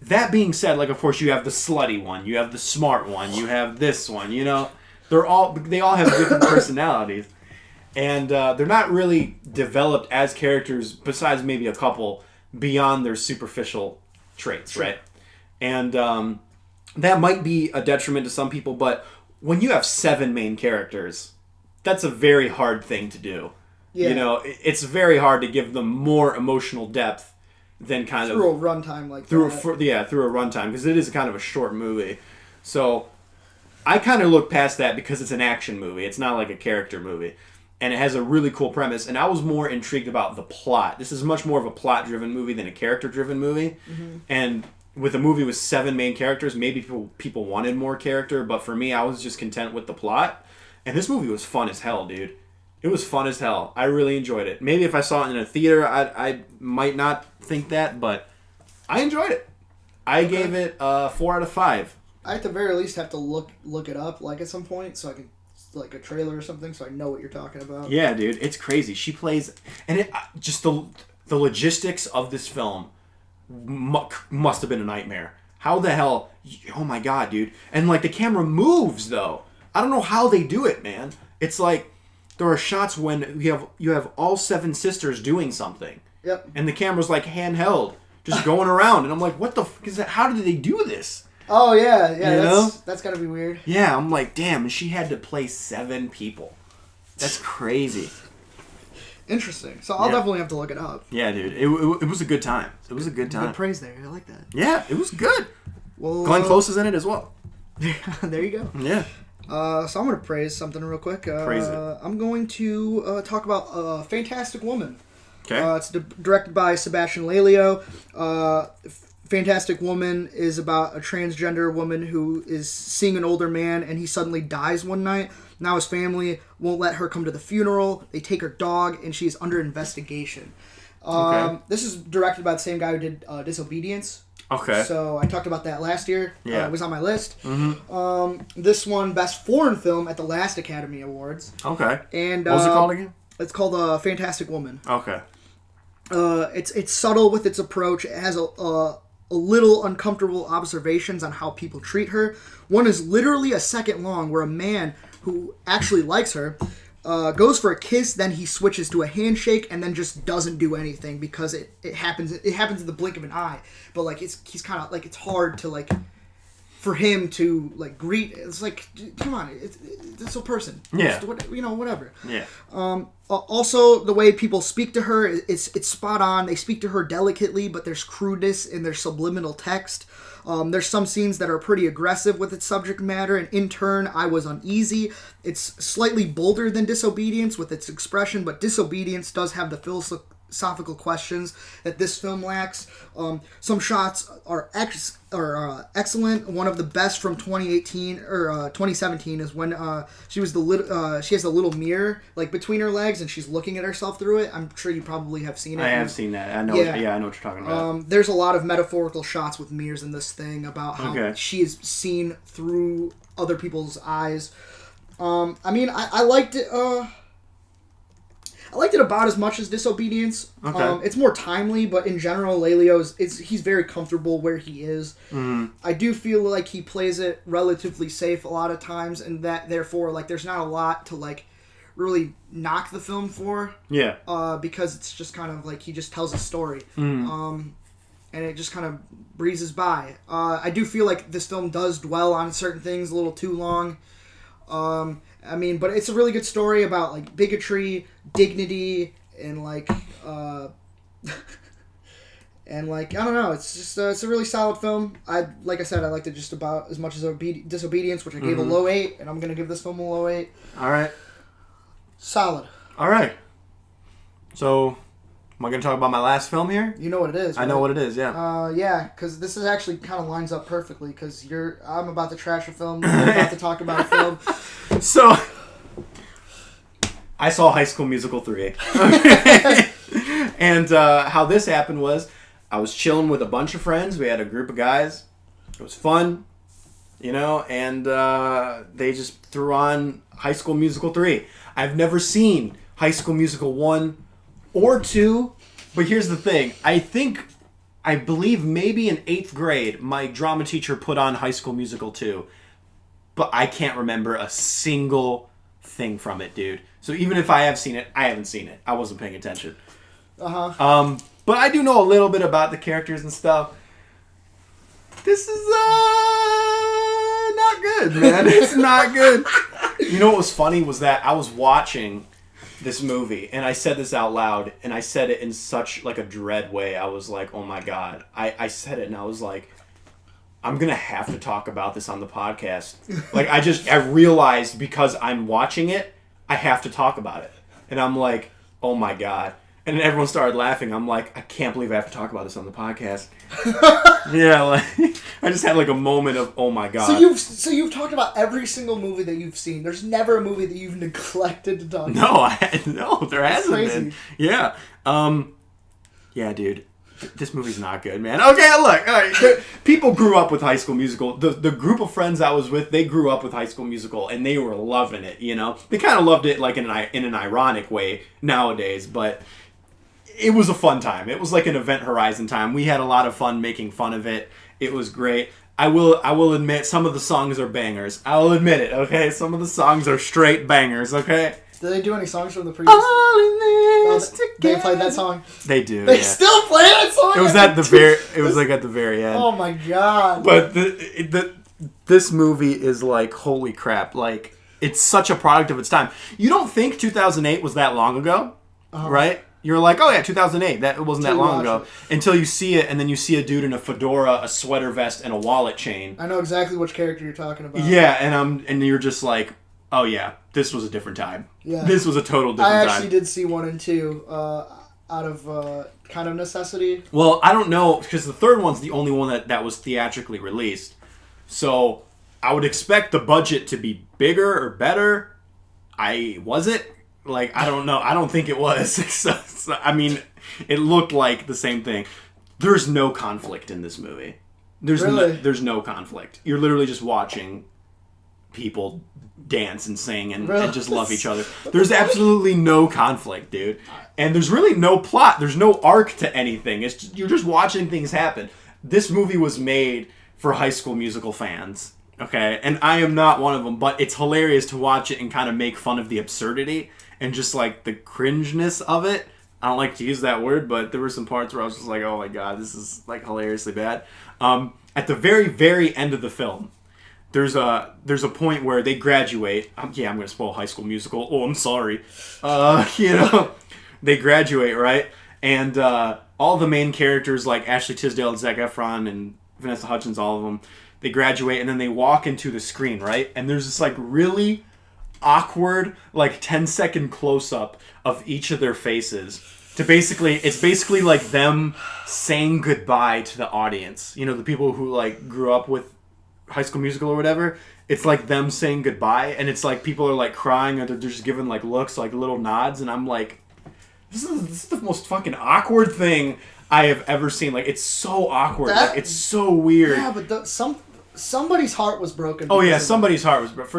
that being said, like, of course, you have the slutty one, you have the smart one, you have this one, you know. They all have different personalities. And they're not really developed as characters, besides maybe a couple, beyond their superficial traits, right? And that might be a detriment to some people, but when you have 7 main characters, that's a very hard thing to do. Yeah. You know, it's very hard to give them more emotional depth than kind through a runtime like through that. Through a runtime, because it is kind of a short movie. So I kind of look past that because it's an action movie. It's not like a character movie. And it has a really cool premise. And I was more intrigued about the plot. This is much more of a plot-driven movie than a character-driven movie. Mm-hmm. And with a movie with 7 main characters, maybe people wanted more character. But for me, I was just content with the plot. And this movie was fun as hell, dude. It was fun as hell. I really enjoyed it. Maybe if I saw it in a theater, I might not think that. But I enjoyed it. I gave it 4 out of 5. I at the very least have to look it up like at some point so I can... like a trailer or something, so I know what you're talking about. Yeah, dude, it's crazy. She plays, and it just the logistics of this film must have been a nightmare. How the hell? Oh my god, dude! And like the camera moves though. I don't know how they do it, man. It's like there are shots when you have all 7 sisters doing something. Yep. And the camera's like handheld, just going around, and I'm like, what the? How did they do this? Oh, yeah, that's gotta be weird. Yeah, I'm like, damn, and she had to play 7 people. That's crazy. Interesting. So I'll definitely have to look it up. Yeah, dude, it was a good time. It was a good time. Good praise there, I like that. Yeah, it was good. Well, Glenn Close is in it as well. There you go. Yeah. So I'm gonna praise something real quick. Praise it. I'm going to talk about Fantastic Woman. Okay. It's directed by Sebastian Lelio. Fantastic Woman is about a transgender woman who is seeing an older man and he suddenly dies one night. Now his family won't let her come to the funeral. They take her dog and she's under investigation. This is directed by the same guy who did Disobedience. Okay. So I talked about that last year. Yeah. It was on my list. Mm-hmm. This won Best Foreign Film at the last Academy Awards. Okay. And what was it called again? It's called Fantastic Woman. Okay. It's subtle with its approach. It has a little uncomfortable observations on how people treat her. One is literally a second long where a man who actually likes her goes for a kiss, then he switches to a handshake and then just doesn't do anything because it happens in the blink of an eye. But like he's kind of like, it's hard to like for him to like greet. It's like, come on, it's a person. Yeah. Just, whatever. Yeah. Also, the way people speak to her, it's spot on. They speak to her delicately, but there's crudeness in their subliminal text. There's some scenes that are pretty aggressive with its subject matter, and in turn, I was uneasy. It's slightly bolder than Disobedience with its expression, but Disobedience does have the philosophical questions that this film lacks. Some shots are excellent. One of the best from 2018 or 2017 is when she has the little mirror like between her legs and she's looking at herself through it. I'm sure you probably have seen it. I have seen that. I know. Yeah, I know what you're talking about. There's a lot of metaphorical shots with mirrors in this thing about how she is seen through other people's eyes. I mean, I liked it. I liked it about as much as Disobedience. Okay. It's more timely, but in general, he's very comfortable where he is. Mm-hmm. I do feel like he plays it relatively safe a lot of times, and that therefore, like, there's not a lot to like really knock the film for. Yeah. Because it's just kind of like he just tells a story. Mm-hmm. And it just kind of breezes by. I do feel like this film does dwell on certain things a little too long. I mean, but it's a really good story about like bigotry, dignity, and like, and like I don't know. It's just it's a really solid film. Like I said, I liked it just about as much as Disobedience, which I gave a low 8, and I'm gonna give this film a low 8. All right. Solid. All right. So, am I gonna talk about my last film here? You know what it is. Right? I know what it is. Yeah. Yeah, because this is actually kind of lines up perfectly. Because I'm about to trash a film. You're about to talk about a film. So, I saw High School Musical 3. And how this happened was, I was chilling with a bunch of friends. We had a group of guys. It was fun, and they just threw on High School Musical 3. I've never seen High School Musical 1 or 2, but here's the thing. I believe maybe in 8th grade, my drama teacher put on High School Musical 2, but I can't remember a single thing from it, dude. So even if I have seen it, I haven't seen it. I wasn't paying attention. But I do know a little bit about the characters and stuff. This is not good, man. It's not good. You know what was funny was that I was watching this movie and I said this out loud and I said it in such like a dread way. I was like, oh my God. I said it and I was like, I'm going to have to talk about this on the podcast. Like I realized because I'm watching it, I have to talk about it. And I'm like, oh my God. And then everyone started laughing. I'm like, I can't believe I have to talk about this on the podcast. Yeah, like I just had like a moment of, oh my God. So you've talked about every single movie that you've seen. There's never a movie that you've neglected to talk about. No, there hasn't crazy. been. Yeah. Yeah, dude. This movie's not good, man. Okay, look. All right, people grew up with High School Musical. The group of friends I was with, they grew up with High School Musical, and they were loving it, you know? They kind of loved it like in an ironic way nowadays, but it was a fun time. It was like an Event Horizon time. We had a lot of fun making fun of it. It was great. I will admit some of the songs are bangers. I will admit it, okay? Some of the songs are straight bangers, okay? Did they do any songs from the previous? All in this They played that song. They do. They still play that song. It was at the very. It was like at the very end. Oh my God! But this movie is like holy crap! Like it's such a product of its time. You don't think 2008 was that long ago, right? You're like, oh yeah, 2008. That wasn't that long ago until you see it, and then you see a dude in a fedora, a sweater vest, and a wallet chain. I know exactly which character you're talking about. Yeah, and you're just like, oh yeah, this was a different time. Yeah, this was a total different time. I actually did see 1 and 2 out of kind of necessity. Well, I don't know because the third one's the only one that was theatrically released, so I would expect the budget to be bigger or better. Was it? Like, I don't know. I don't think it was. So, I mean, it looked like the same thing. There's no conflict in this movie. There's no conflict. You're literally just watching people dance and sing and just love each other. There's absolutely no conflict, dude. And there's really no plot. There's no arc to anything. You're just watching things happen. This movie was made for High School Musical fans. Okay? And I am not one of them, but it's hilarious to watch it and kind of make fun of the absurdity and just like the cringeness of it. I don't like to use that word, but there were some parts where I was just like, oh my God, this is like hilariously bad. At the very, very end of the film, there's a point where they graduate. I'm going to spoil High School Musical. Oh, I'm sorry. They graduate, right? And all the main characters like Ashley Tisdale and Zac Efron and Vanessa Hudgens, all of them, they graduate and then they walk into the screen, right? And there's this like really awkward like 10-second close-up of each of their faces to it's basically like them saying goodbye to the audience. You know, the people who like grew up with High School Musical or whatever. It's like them saying goodbye, and it's like people are like crying or they're just giving like looks, like little nods, and I'm like, this is the most fucking awkward thing I have ever seen. Like, it's so awkward. Like, it's so weird. Yeah, but somebody's heart was broken. Oh yeah, somebody's heart was broken,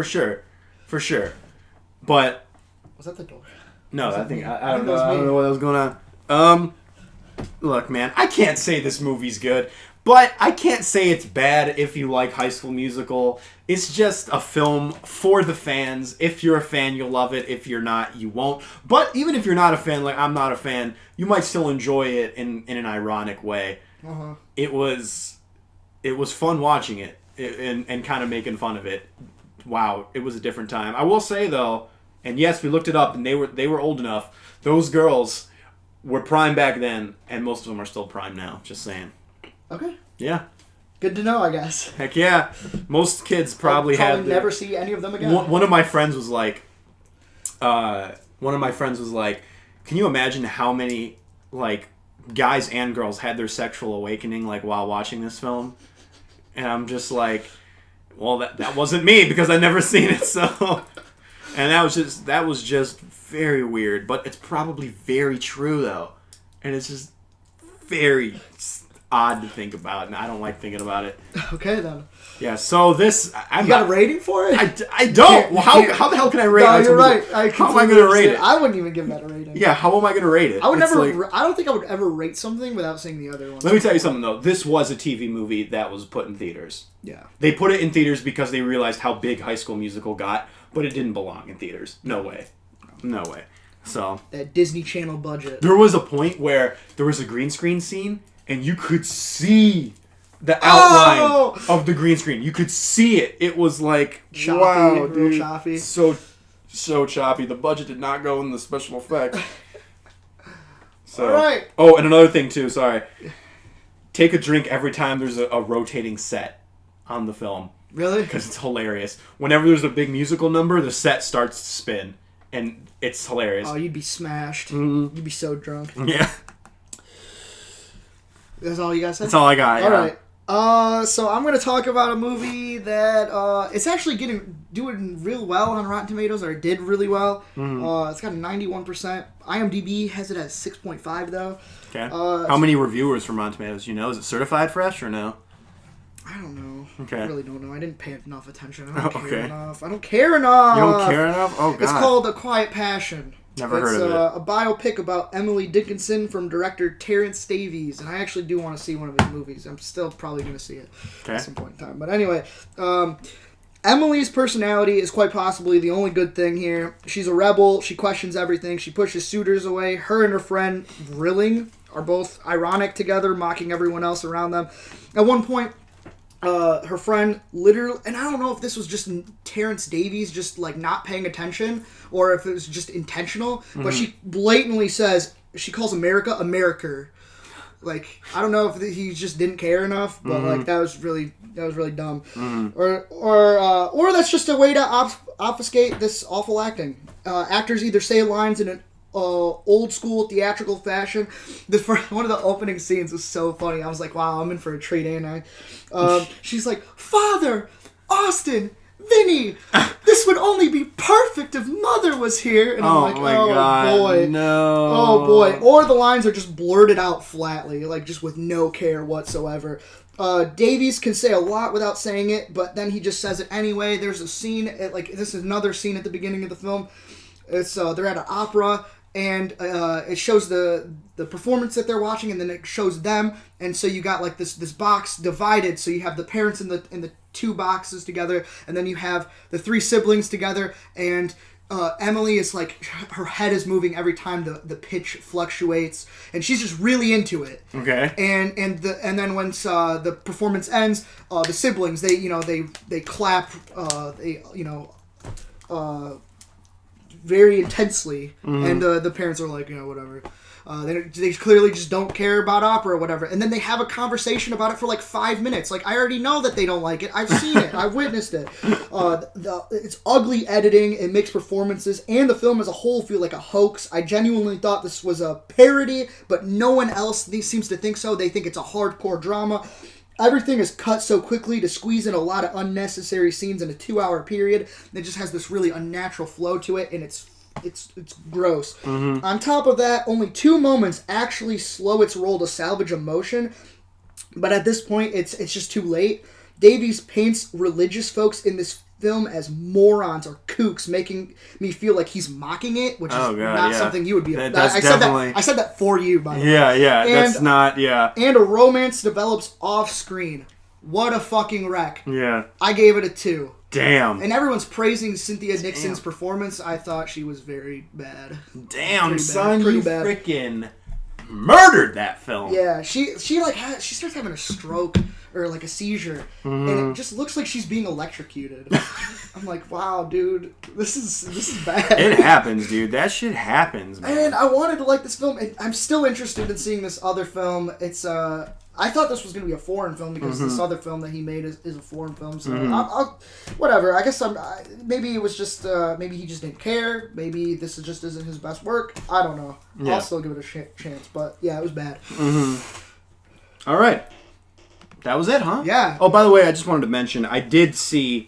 for sure. But was that the door? No, I don't know what was going on. Look, man, I can't say this movie's good, but I can't say it's bad if you like High School Musical. It's just a film for the fans. If you're a fan, you'll love it. If you're not, you won't. But even if you're not a fan, like I'm not a fan, you might still enjoy it in an ironic way. It was fun watching it and kind of making fun of it. Wow, it was a different time. I will say though, and yes, we looked it up, and they were old enough. Those girls were prime back then, and most of them are still prime now. Just saying. Okay. Yeah. Good to know, I guess. Heck yeah. Most kids probably have. Never see any of them again. One of my friends was like, can you imagine how many like guys and girls had their sexual awakening like while watching this film? And I'm just like, well, that wasn't me because I never seen it, so. And that was just very weird, but it's probably very true though, and it's just very odd to think about, and I don't like thinking about it. Okay then. Yeah, so this... You got a rating for it? I don't. Well, how the hell can I rate it? No, you're right. How am I going to rate it? I wouldn't even give that a rating. Yeah, how am I going to rate it? I would never... I don't think I would ever rate something without seeing the other ones. Let me tell you something, though. This was a TV movie that was put in theaters. Yeah. They put it in theaters because they realized how big High School Musical got, but it didn't belong in theaters. No way. No way. So... That Disney Channel budget. There was a point where there was a green screen scene, and you could see... the outline of the green screen. You could see it. It was like, choppy, wow, real dude. choppy. So choppy. The budget did not go in the special effects. So. All right. Oh, and another thing, too. Sorry. Take a drink every time there's a rotating set on the film. Really? Because it's hilarious. Whenever there's a big musical number, the set starts to spin. And it's hilarious. Oh, you'd be smashed. Mm-hmm. You'd be so drunk. Yeah. That's all you guys said? That's all I got, yeah. All right. So I'm going to talk about a movie that it's actually doing real well on Rotten Tomatoes, or it did really well. Mm-hmm. It's got a 91%. IMDb has it at 6.5 though. Okay. How many reviewers from Rotten Tomatoes? You know, is it certified fresh or no? I don't know. Okay. I really don't know. I didn't pay enough attention. I don't care enough. I don't care enough. You don't care enough? Oh god. It's called A Quiet Passion. Never heard of it. It's a biopic about Emily Dickinson from director Terrence Davies, and I actually do want to see one of his movies. I'm still probably going to see it at some point in time. But anyway, Emily's personality is quite possibly the only good thing here. She's a rebel. She questions everything. She pushes suitors away. Her and her friend, Rilling, are both ironic together, mocking everyone else around them. At one point, her friend literally, and I don't know if this was just Terrence Davies just like not paying attention or if it was just intentional, but she blatantly says, she calls America America. Like, I don't know if he just didn't care enough, but like that was really dumb. Or that's just a way to obfuscate this awful acting. Actors either say lines in an old school theatrical fashion. One of the opening scenes was so funny. I was like, wow, I'm in for a treat, ain't I? She's like, Father, Austin, Vinny, this would only be perfect if Mother was here. And I'm like, God, boy. No. Oh boy. Or the lines are just blurted out flatly, like just with no care whatsoever. Davies can say a lot without saying it, but then he just says it anyway. There's a scene, this is another scene at the beginning of the film. It's they're at an opera, and it shows the performance that they're watching, and then it shows them, and so you got like this box divided. So you have the parents in the two boxes together, and then you have the three siblings together, and Emily is like, her head is moving every time the pitch fluctuates, and she's just really into it. Okay. And then once the performance ends, the siblings they clap very intensely, and the parents are like, whatever. They clearly just don't care about opera or whatever. And then they have a conversation about it for like 5 minutes. Like, I already know that they don't like it. I've seen it. I've witnessed it. It's ugly editing. It makes performances and the film as a whole feel like a hoax. I genuinely thought this was a parody, but no one else seems to think so. They think it's a hardcore drama. Everything is cut so quickly to squeeze in a lot of unnecessary scenes in a 2-hour period. It just has this really unnatural flow to it, and it's gross. On top of that, only 2 moments actually slow its roll to salvage emotion, but at this point, it's just too late. Davies paints religious folks in this film as morons or kooks, making me feel like he's mocking it, which is not something you would be about. I said that for you, by the way. Yeah, that's not, And a romance develops off screen. What a fucking wreck. Yeah. I gave it a 2. Damn. And everyone's praising Cynthia Nixon's performance. I thought she was very bad. Damn, son, you freaking murdered that film. Yeah, she starts having a stroke or like a seizure, and it just looks like she's being electrocuted. I'm like, wow, dude, this is bad. It happens, dude. That shit happens, man. And I wanted to like this film. And I'm still interested in seeing this other film. It's I thought this was going to be a foreign film because this other film that he made is a foreign film. So I'll whatever. I guess maybe it was just maybe he just didn't care. Maybe this just isn't his best work. I don't know. Yeah. I'll still give it a chance. But yeah, it was bad. All right. That was it, huh? Yeah. Oh, by the way, I just wanted to mention, I did see,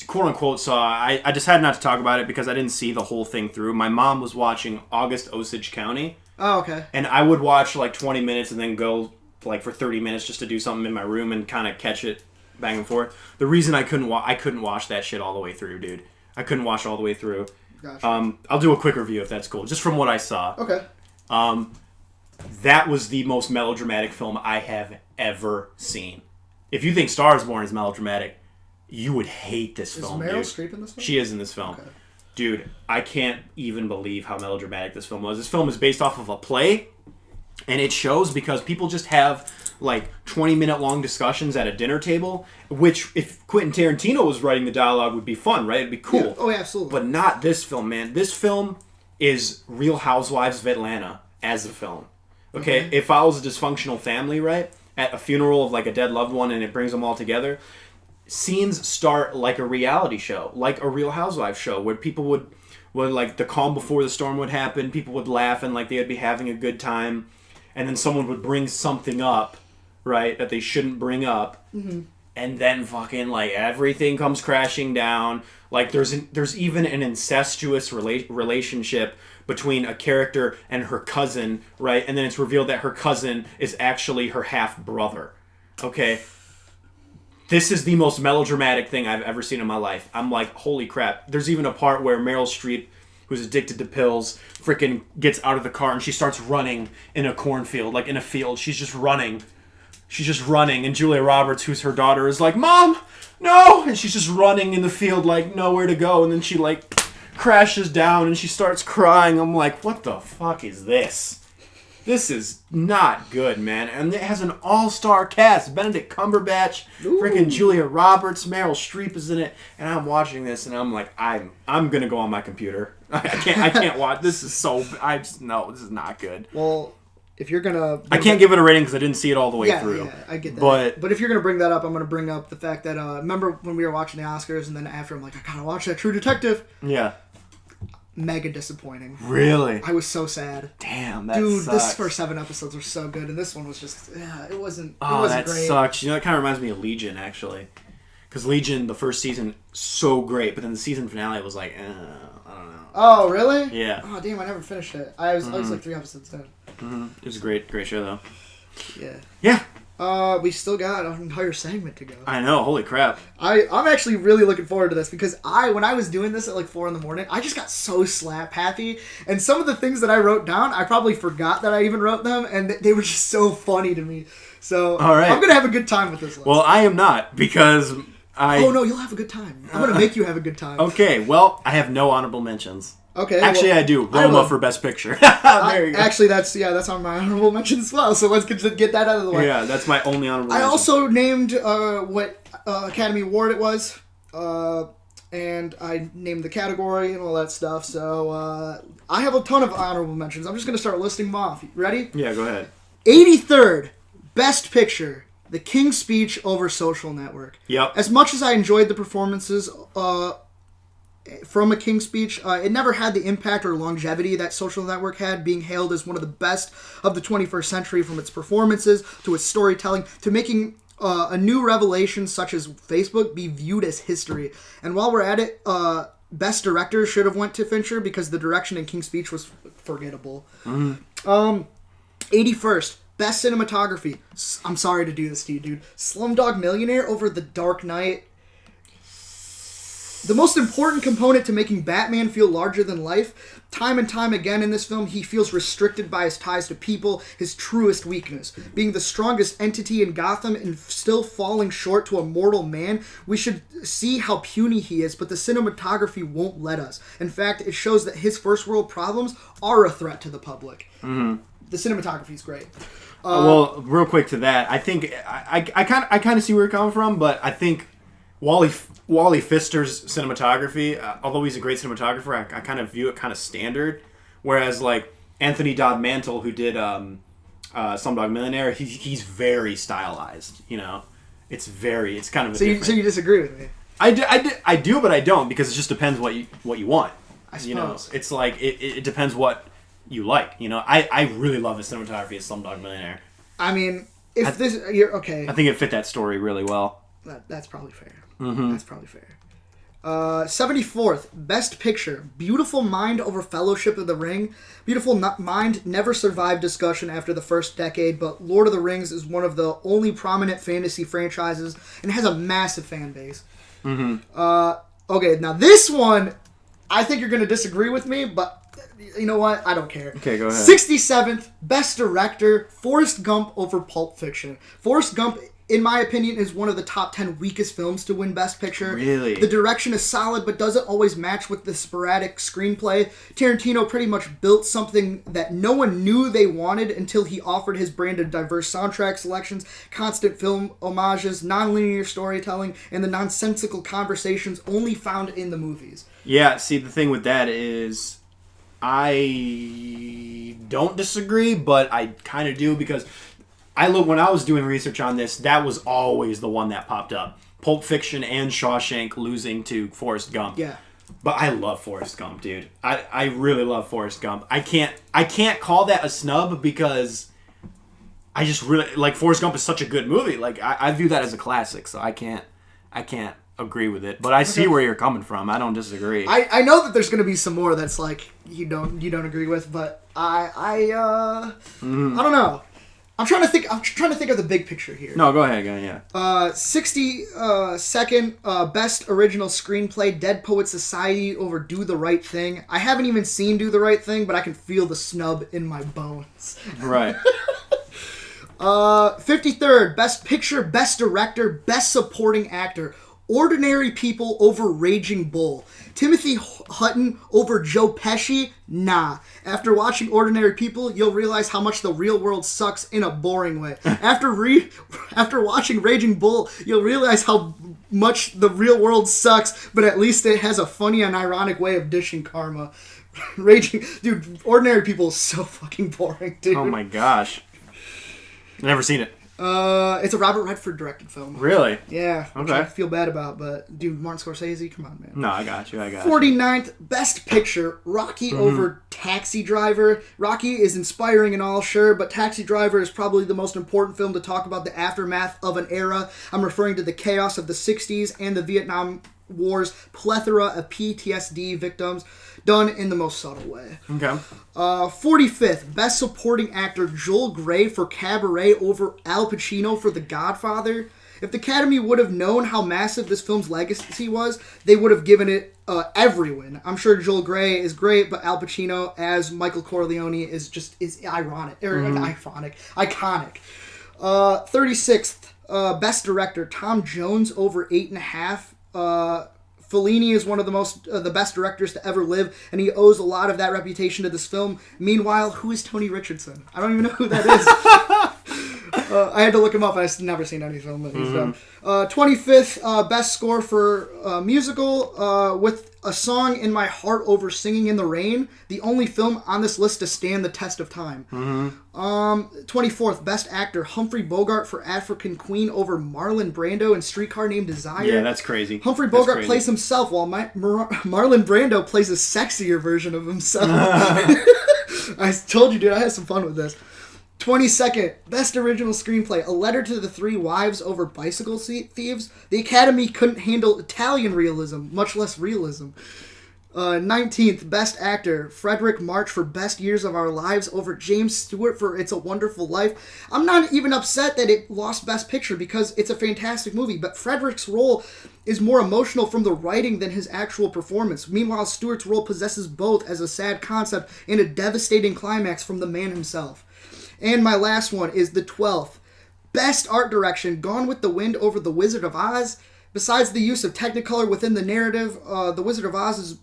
quote unquote saw, I just had not to talk about it because I didn't see the whole thing through. My mom was watching August Osage County. Oh, okay. And I would watch like 20 minutes and then go like for 30 minutes just to do something in my room and kind of catch it back and forth. The reason I couldn't watch that shit all the way through, dude. I couldn't watch all the way through. Gotcha. I'll do a quick review if that's cool, just from what I saw. Okay. That was the most melodramatic film I have ever seen. If you think Star is Born is melodramatic, you would hate this film, Is Meryl dude. Streep in this film? She is in this film. Okay. Dude, I can't even believe how melodramatic this film was. This film is based off of a play, and it shows because people just have like 20-minute long discussions at a dinner table, which if Quentin Tarantino was writing the dialogue would be fun, right? It'd be cool. Yeah. Oh, yeah, absolutely. But not this film, man. This film is Real Housewives of Atlanta as a film. Okay? It follows a dysfunctional family, right? At a funeral of like a dead loved one, and it brings them all together. Scenes start like a reality show, like a Real Housewives show, where people would like the calm before the storm would happen, people would laugh and like they'd be having a good time, and then someone would bring something up, right, that they shouldn't bring up, and then fucking like everything comes crashing down. Like there's even an incestuous relationship between a character and her cousin, right, and then it's revealed that her cousin is actually her half brother. Okay. This is the most melodramatic thing I've ever seen in my life. I'm like, holy crap. There's even a part where Meryl Streep, who's addicted to pills, freaking gets out of the car and she starts running in a cornfield, like in a field. She's just running. And Julia Roberts, who's her daughter, is like, Mom, no! And she's just running in the field, like, nowhere to go. And then she, like, crashes down and she starts crying. I'm like, what the fuck is this? This is not good, man. And it has an all-star cast. Benedict Cumberbatch, freaking Julia Roberts, Meryl Streep is in it. And I'm watching this and I'm like, I'm gonna go on my computer. I can't watch. This is so. No, this is not good. Well, if you're gonna, I can't give it a rating because I didn't see it all the way through. Yeah, I get that. But if you're gonna bring that up, I'm gonna bring up the fact that remember when we were watching the Oscars and then after I'm like, I gotta watch that True Detective. Yeah. Mega disappointing. Really? I was so sad. Damn, that Dude, sucks. this first 7 episodes were so good, and this one was just, it wasn't that great. Sucks. You know, it kind of reminds me of Legion, actually. Because Legion, the first season, so great, but then the season finale was like, I don't know. Oh, really? Yeah. Oh, damn, I never finished it. I was like 3 episodes in. It was a great show, though. Yeah. Yeah. We still got an entire segment to go. I know, holy crap. I'm actually really looking forward to this because when I was doing this at like 4 a.m, I just got so slap happy, and some of the things that I wrote down, I probably forgot that I even wrote them, and they were just so funny to me. So all right. I'm gonna have a good time with this list. Well, I am not because Oh no, you'll have a good time. I'm gonna make you have a good time. Okay, well, I have no honorable mentions. Okay. Actually, I do. Roma for Best Picture. There you go. Actually, that's on my honorable mention as well. So let's get that out of the way. Yeah, that's my only honorable mention. I also named what Academy Award it was, and I named the category and all that stuff. So I have a ton of honorable mentions. I'm just going to start listing them off. Ready? Yeah, go ahead. 83rd Best Picture, The King's Speech over Social Network. Yep. As much as I enjoyed the performances from A King's Speech, it never had the impact or longevity that Social Network had, being hailed as one of the best of the 21st century, from its performances to its storytelling to making a new revelation such as Facebook be viewed as history. And while we're at it, Best Director should have went to Fincher because the direction in King's Speech was forgettable. 81st Best Cinematography. I'm sorry to do this to you, dude. Slumdog Millionaire over The Dark Knight. The most important component to making Batman feel larger than life. Time and time again in this film, he feels restricted by his ties to people, his truest weakness. Being the strongest entity in Gotham and still falling short to a mortal man, we should see how puny he is, but the cinematography won't let us. In fact, it shows that his first world problems are a threat to the public. The cinematography is great. Well, real quick to that, I think I kind of see where you're coming from, but I think Wally Pfister's cinematography, although he's a great cinematographer, I kind of view it kind of standard. Whereas like Anthony Dodd Mantle, who did Slumdog Millionaire, he's very stylized. You know, it's kind of a different. So you disagree with me? I do, but I don't, because it just depends what you want. I suppose. You know, it's like it depends what you like. You know, I really love the cinematography of Slumdog Millionaire. I mean, you're okay. I think it fit that story really well. That's probably fair. That's probably fair. 74th, Best Picture. Beautiful Mind over Fellowship of the Ring. Beautiful Mind never survived discussion after the first decade, but Lord of the Rings is one of the only prominent fantasy franchises and has a massive fan base. Okay, now this one, I think you're going to disagree with me, but you know what? I don't care. Okay, go ahead. 67th, Best Director, Forrest Gump over Pulp Fiction. Forrest Gump, in my opinion, is one of the top 10 weakest films to win Best Picture. Really? The direction is solid, but doesn't always match with the sporadic screenplay. Tarantino pretty much built something that no one knew they wanted until he offered his brand of diverse soundtrack selections, constant film homages, non-linear storytelling, and the nonsensical conversations only found in the movies. Yeah, see, the thing with that is I don't disagree, but I kind of do because when I was doing research on this, that was always the one that popped up. Pulp Fiction and Shawshank losing to Forrest Gump. Yeah. But I love Forrest Gump, dude. I really love Forrest Gump. I can't call that a snub because I just really like Forrest Gump is such a good movie. Like I view that as a classic, so I can't agree with it. But I see where you're coming from. I don't disagree. I know that there's going to be some more that's like you don't agree with, but I don't know. I'm trying to think of the big picture here. No, go ahead, yeah. 62nd Best Original Screenplay, Dead Poets Society over Do the Right Thing. I haven't even seen Do the Right Thing, but I can feel the snub in my bones. Right. 53rd Best Picture, Best Director, Best Supporting Actor. Ordinary People over Raging Bull. Timothy Hutton over Joe Pesci? Nah. After watching Ordinary People, you'll realize how much the real world sucks in a boring way. After watching Raging Bull, you'll realize how much the real world sucks, but at least it has a funny and ironic way of dishing karma. Dude, Ordinary People is so fucking boring, dude. Oh my gosh. Never seen it. It's a Robert Redford directed film. Really? Yeah. Which Okay. I feel bad about, but dude, Martin Scorsese, come on, man. No, I got you. 49th Best Picture, Rocky over Taxi Driver. Rocky is inspiring and all, sure, but Taxi Driver is probably the most important film to talk about the aftermath of an era. I'm referring to the chaos of the 60s and the Vietnam War's plethora of PTSD victims, done in the most subtle way. Okay. 45th, Best Supporting Actor, Joel Grey for Cabaret over Al Pacino for The Godfather. If the Academy would have known how massive this film's legacy was, they would have given it every win. I'm sure Joel Grey is great, but Al Pacino as Michael Corleone is ironic, iconic. 36th, Best Director, Tom Jones over 8.5. Fellini is one of the best directors to ever live, and he owes a lot of that reputation to this film. Meanwhile, who is Tony Richardson? I don't even know who that is. I had to look him up. I've never seen any film that he's done. 25th, Best Score for Musical, with A Song in My Heart over Singing in the Rain, the only film on this list to stand the test of time. 24th, Best Actor, Humphrey Bogart for African Queen over Marlon Brando in Streetcar Named Desire. Yeah, that's crazy. Humphrey Bogart plays himself while Marlon Brando plays a sexier version of himself. I told you, dude, I had some fun with this. 22nd, Best Original Screenplay, A Letter to the Three Wives over Bicycle Thieves. The Academy couldn't handle Italian realism, much less realism. 19th, Best Actor, Frederick March for Best Years of Our Lives over James Stewart for It's a Wonderful Life. I'm not even upset that it lost Best Picture because it's a fantastic movie, but Frederick's role is more emotional from the writing than his actual performance. Meanwhile, Stewart's role possesses both as a sad concept and a devastating climax from the man himself. And my last one is the 12th. Best Art Direction, Gone with the Wind over The Wizard of Oz. Besides the use of Technicolor within the narrative, The Wizard of Oz's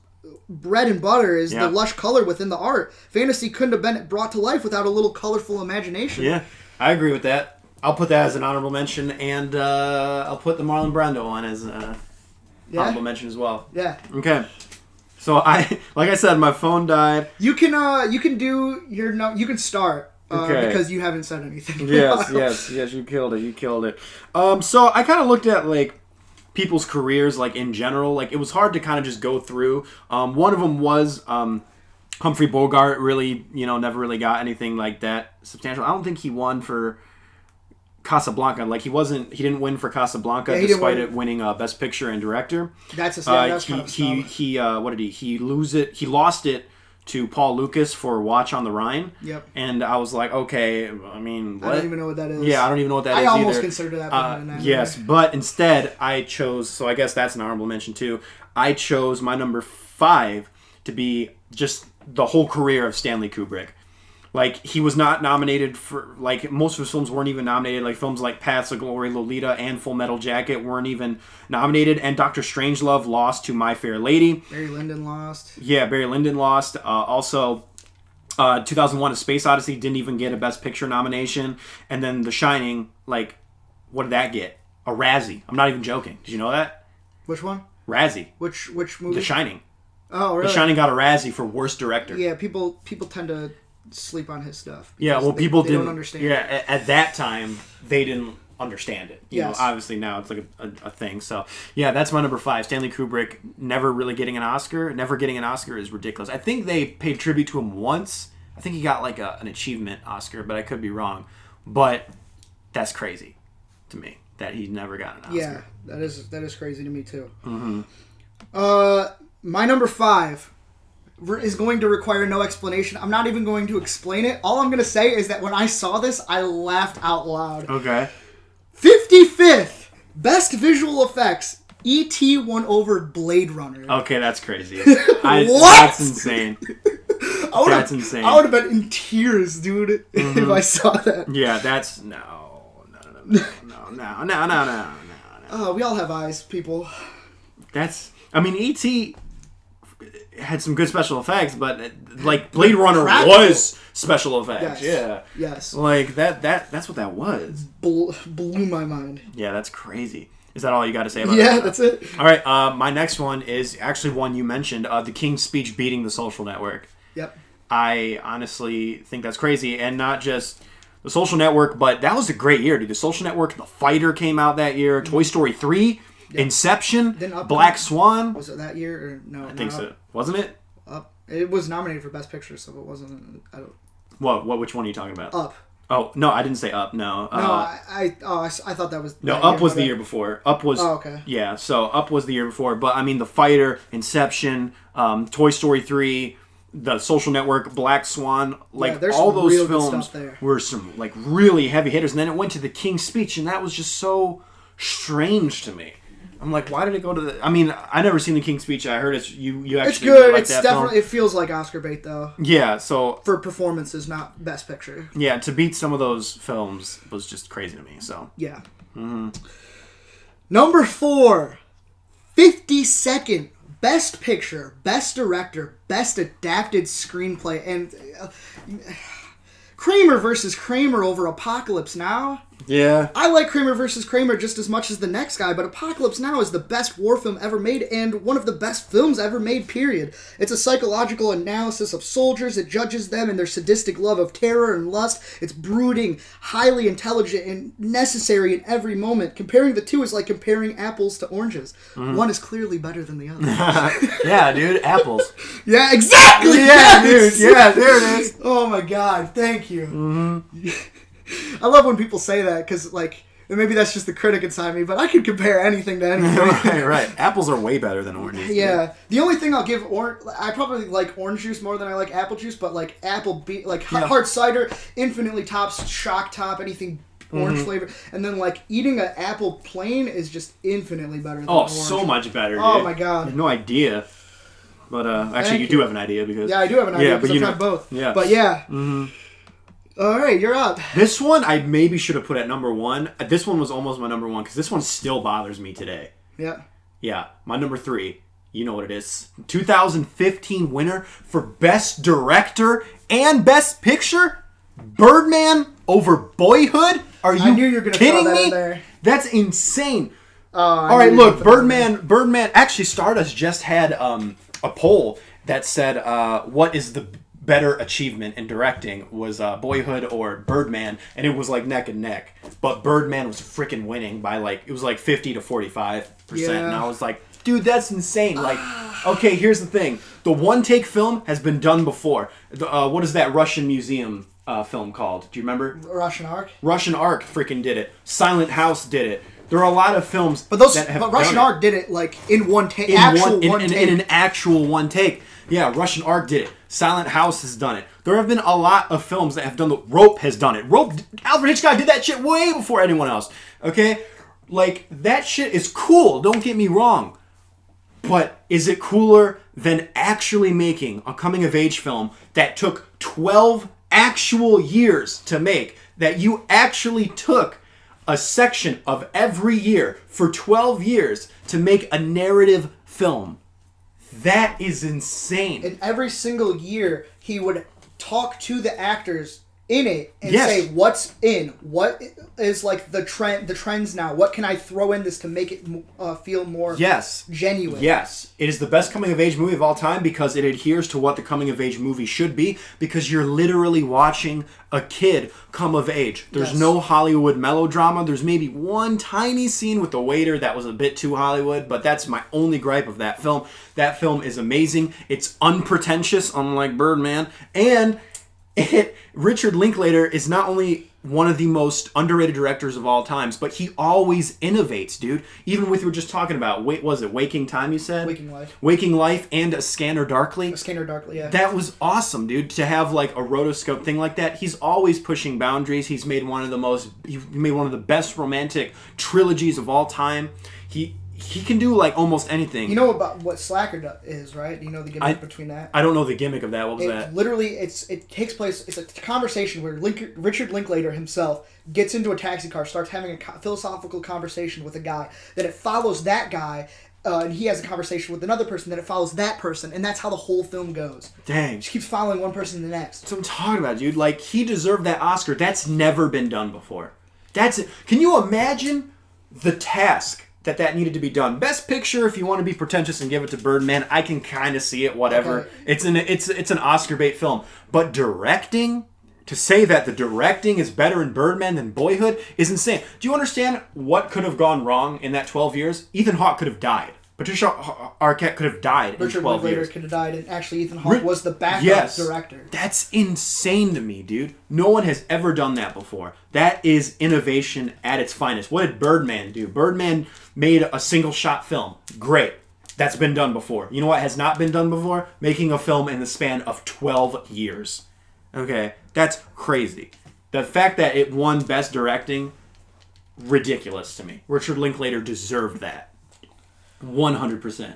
bread and butter is the lush color within the art. Fantasy couldn't have been brought to life without a little colorful imagination. Yeah, I agree with that. I'll put that as an honorable mention, and I'll put the Marlon Brando one as an honorable mention as well. Yeah. Okay. So like I said, my phone died. You can do your you can start. Okay. Because you haven't said anything. Yes, you killed it. So I kind of looked at like people's careers like in general. Like it was hard to kind of just go through. One of them was Humphrey Bogart. Really, never really got anything like that substantial. I don't think he won for Casablanca. Like he didn't win for Casablanca despite it winning Best Picture and Director. That's that's kind of a snub. He lost it to Paul Lucas for Watch on the Rhine. Yep. And I was like, okay, I mean, what? I don't even know what that is. Yeah, I don't even know what that is I almost either. consider that. Yes, but instead I chose, so I guess that's an honorable mention too. I chose my number 5 to be just the whole career of Stanley Kubrick. Like, he was not nominated for, like, most of his films weren't even nominated. Like, films like Paths of Glory, Lolita, and Full Metal Jacket weren't even nominated. And Dr. Strangelove lost to My Fair Lady. Barry Lyndon lost. Yeah, Barry Lyndon lost. Also, 2001 A Space Odyssey didn't even get a Best Picture nomination. And then The Shining, like, what did that get? A Razzie. I'm not even joking. Did you know that? Which one? Razzie. Which movie? The Shining. Oh, really? The Shining got a Razzie for Worst Director. Yeah, people tend to sleep on his stuff. Yeah, well, people they didn't don't understand. Yeah, at that time they didn't understand it. You know, Yes. obviously now it's like a thing. So yeah, that's my number 5. Stanley Kubrick never really getting an Oscar. Never getting an Oscar is ridiculous. I think they paid tribute to him once. I think he got like an achievement Oscar, but I could be wrong. But that's crazy to me that he never got an Oscar. Yeah, that is crazy to me too. Mm-hmm. My number 5 is going to require no explanation. I'm not even going to explain it. All I'm going to say is that when I saw this, I laughed out loud. Okay. 55th Best Visual Effects. E.T. won over Blade Runner. Okay, that's crazy. What? That's insane. That's insane. I would have been in tears, dude, if I saw that. Yeah, that's no. Oh, we all have eyes, people. I mean, E.T. had some good special effects, but like Blade Runner was special effects. Yes. Yeah. Yes. Like that's what that was. Blew my mind. Yeah, that's crazy. Is that all you got to say about that? Yeah, that's it. All right, my next one is actually one you mentioned, The King's Speech beating The Social Network. Yep. I honestly think that's crazy, and not just The Social Network, but that was a great year, dude. The Social Network, The Fighter came out that year, Toy Story 3, yep. Inception, Black Swan. Was it that year or no? I think so. Wasn't it? Up. It was nominated for Best Picture, so it wasn't. I don't. What? Which one are you talking about? Up. Oh no, I didn't say Up. No. I thought that was. No, Up was the year before. Up was. Oh, okay. Yeah, so Up was the year before, but I mean, The Fighter, Inception, Toy Story 3, The Social Network, Black Swan, like all those films were some like really heavy hitters, and then it went to The King's Speech, and that was just so strange to me. I'm like, why did it go to the? I mean, I never seen The King's Speech. I heard you actually. It's good. Like it's that definitely. film. It feels like Oscar bait though. Yeah. So for performances, not Best Picture. Yeah, to beat some of those films was just crazy to me. So yeah. Mm-hmm. Number 4, 52nd Best Picture, Best Director, Best Adapted Screenplay, and Kramer versus Kramer over Apocalypse Now. Yeah. I like Kramer versus Kramer just as much as the next guy, but Apocalypse Now is the best war film ever made and one of the best films ever made, period. It's a psychological analysis of soldiers. It judges them and their sadistic love of terror and lust. It's brooding, highly intelligent, and necessary in every moment. Comparing the two is like comparing apples to oranges. Mm-hmm. One is clearly better than the other. Yeah, dude, apples. Yeah, exactly! Yeah, dude. Yeah, there it is. Oh my god, thank you. Mm-hmm. I love when people say that, because, like, maybe that's just the critic inside me, but I could compare anything to anything. Right. Apples are way better than oranges. Yeah. Dude. The only thing I'll give, I probably like orange juice more than I like apple juice, but, like, hard cider infinitely tops shock top, anything orange flavor. And then, like, eating an apple plain is just infinitely better than orange. So much better, dude. Oh, my God. I have no idea. But, actually, you do have an idea, because... Yeah, I do have an idea, because I've tried both. Yeah. But, yeah. Mm-hmm. All right, you're up. This one I maybe should have put at number 1. This one was almost my number 1 because this one still bothers me today. Yeah. Yeah, my number 3. You know what it is. 2015 winner for Best Director and Best Picture? Birdman over Boyhood? Are you knew you were gonna kidding throw that me? in there. That's insane. All right, look, Birdman. Actually, Stardust just had a poll that said what is the better achievement in directing was Boyhood or Birdman, and it was like neck and neck. But Birdman was freaking winning by it was like 50 to 45%, and I was like, dude, that's insane. Like, okay, here's the thing: the one take film has been done before. What is that Russian museum? film called? Do you remember? Russian Ark. Russian Ark freaking did it. Silent House did it. There are a lot of films but that Russian Ark did it like in one take. In an actual one take. Yeah, Russian Ark did it. Silent House has done it. There have been a lot of films that have done the... Rope has done it. Alfred Hitchcock did that shit way before anyone else. Okay? Like, that shit is cool. Don't get me wrong. But is it cooler than actually making a coming-of-age film that took 12 actual years to make? That you actually took a section of every year for 12 years to make a narrative film. That is insane. And every single year, he would talk to the actors in it and say what's in, what is like the trends now, what can I throw in this to make it feel more genuine. Yes, it is the best coming of age movie of all time because it adheres to what the coming of age movie should be, because you're literally watching a kid come of age. There's no Hollywood melodrama. There's maybe one tiny scene with the waiter that was a bit too Hollywood, but that's my only gripe of that film. That film is amazing. It's unpretentious, unlike Birdman, and Richard Linklater is not only one of the most underrated directors of all times, but he always innovates, dude. Even with, we were just talking about, was it Waking Time, you said? Waking Life. Waking Life and A Scanner Darkly. A Scanner Darkly, yeah. That was awesome, dude. To have like a rotoscope thing like that. He's always pushing boundaries. He made one of the best romantic trilogies of all time. He can do like almost anything. You know about what Slacker is, right? Do you know the gimmick between that? I don't know the gimmick of that. What was that? Literally, it takes place. It's a conversation where Richard Linklater himself gets into a taxi car, starts having a philosophical conversation with a guy. Then it follows that guy, and he has a conversation with another person. Then it follows that person, and that's how the whole film goes. Dang, it just keeps following one person to the next. That's what I'm talking about, dude. Like, he deserved that Oscar. That's never been done before. That's it. Can you imagine the task that needed to be done? Best Picture, if you want to be pretentious and give it to Birdman, I can kind of see it, whatever. Okay. It's an Oscar bait film. But directing, to say that the directing is better in Birdman than Boyhood is insane. Do you understand what could have gone wrong in that 12 years? Ethan Hawke could have died. Patricia Arquette could have died in 12 years. Richard Linklater could have died, and actually Ethan Hawke was the backup director. That's insane to me, dude. No one has ever done that before. That is innovation at its finest. What did Birdman do? Birdman made a single-shot film. Great. That's been done before. You know what has not been done before? Making a film in the span of 12 years. Okay? That's crazy. The fact that it won Best Directing, ridiculous to me. Richard Linklater deserved that. 100%.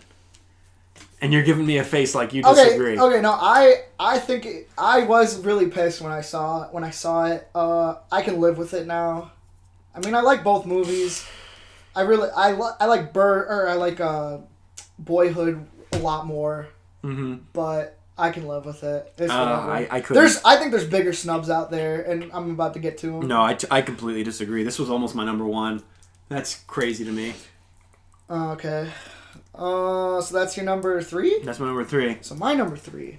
And you're giving me a face like you disagree. Okay, no, I think I was really pissed when I saw it. I can live with it now. I mean, I like both movies. I like Boyhood a lot more. Mm-hmm. But I can live with it. It's I couldn't. I think there's bigger snubs out there, and I'm about to get to them. No, I completely disagree. This was almost my number one. That's crazy to me. Okay. So that's your number 3? That's my number 3. So my number 3.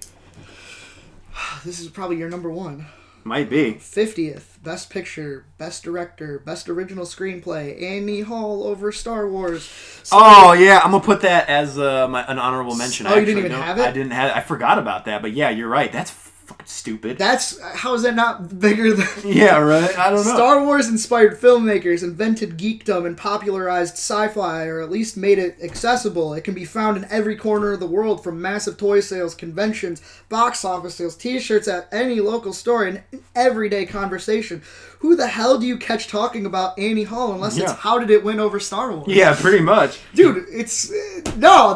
This is probably your number 1. Might be. 50th. Best Picture, Best Director, Best Original Screenplay, Annie Hall over Star Wars. So yeah. I'm going to put that as an honorable mention. You didn't even have it? I didn't have it. I forgot about that. But yeah, you're right. That's fucking stupid. How is that not bigger than... Yeah, right? I don't know. Star Wars-inspired filmmakers invented geekdom and popularized sci-fi, or at least made it accessible. It can be found in every corner of the world, from massive toy sales, conventions, box office sales, t-shirts at any local store, and everyday conversation. Who the hell do you catch talking about Annie Hall unless it's how did it win over Star Wars? Yeah, pretty much. Dude, it's... No,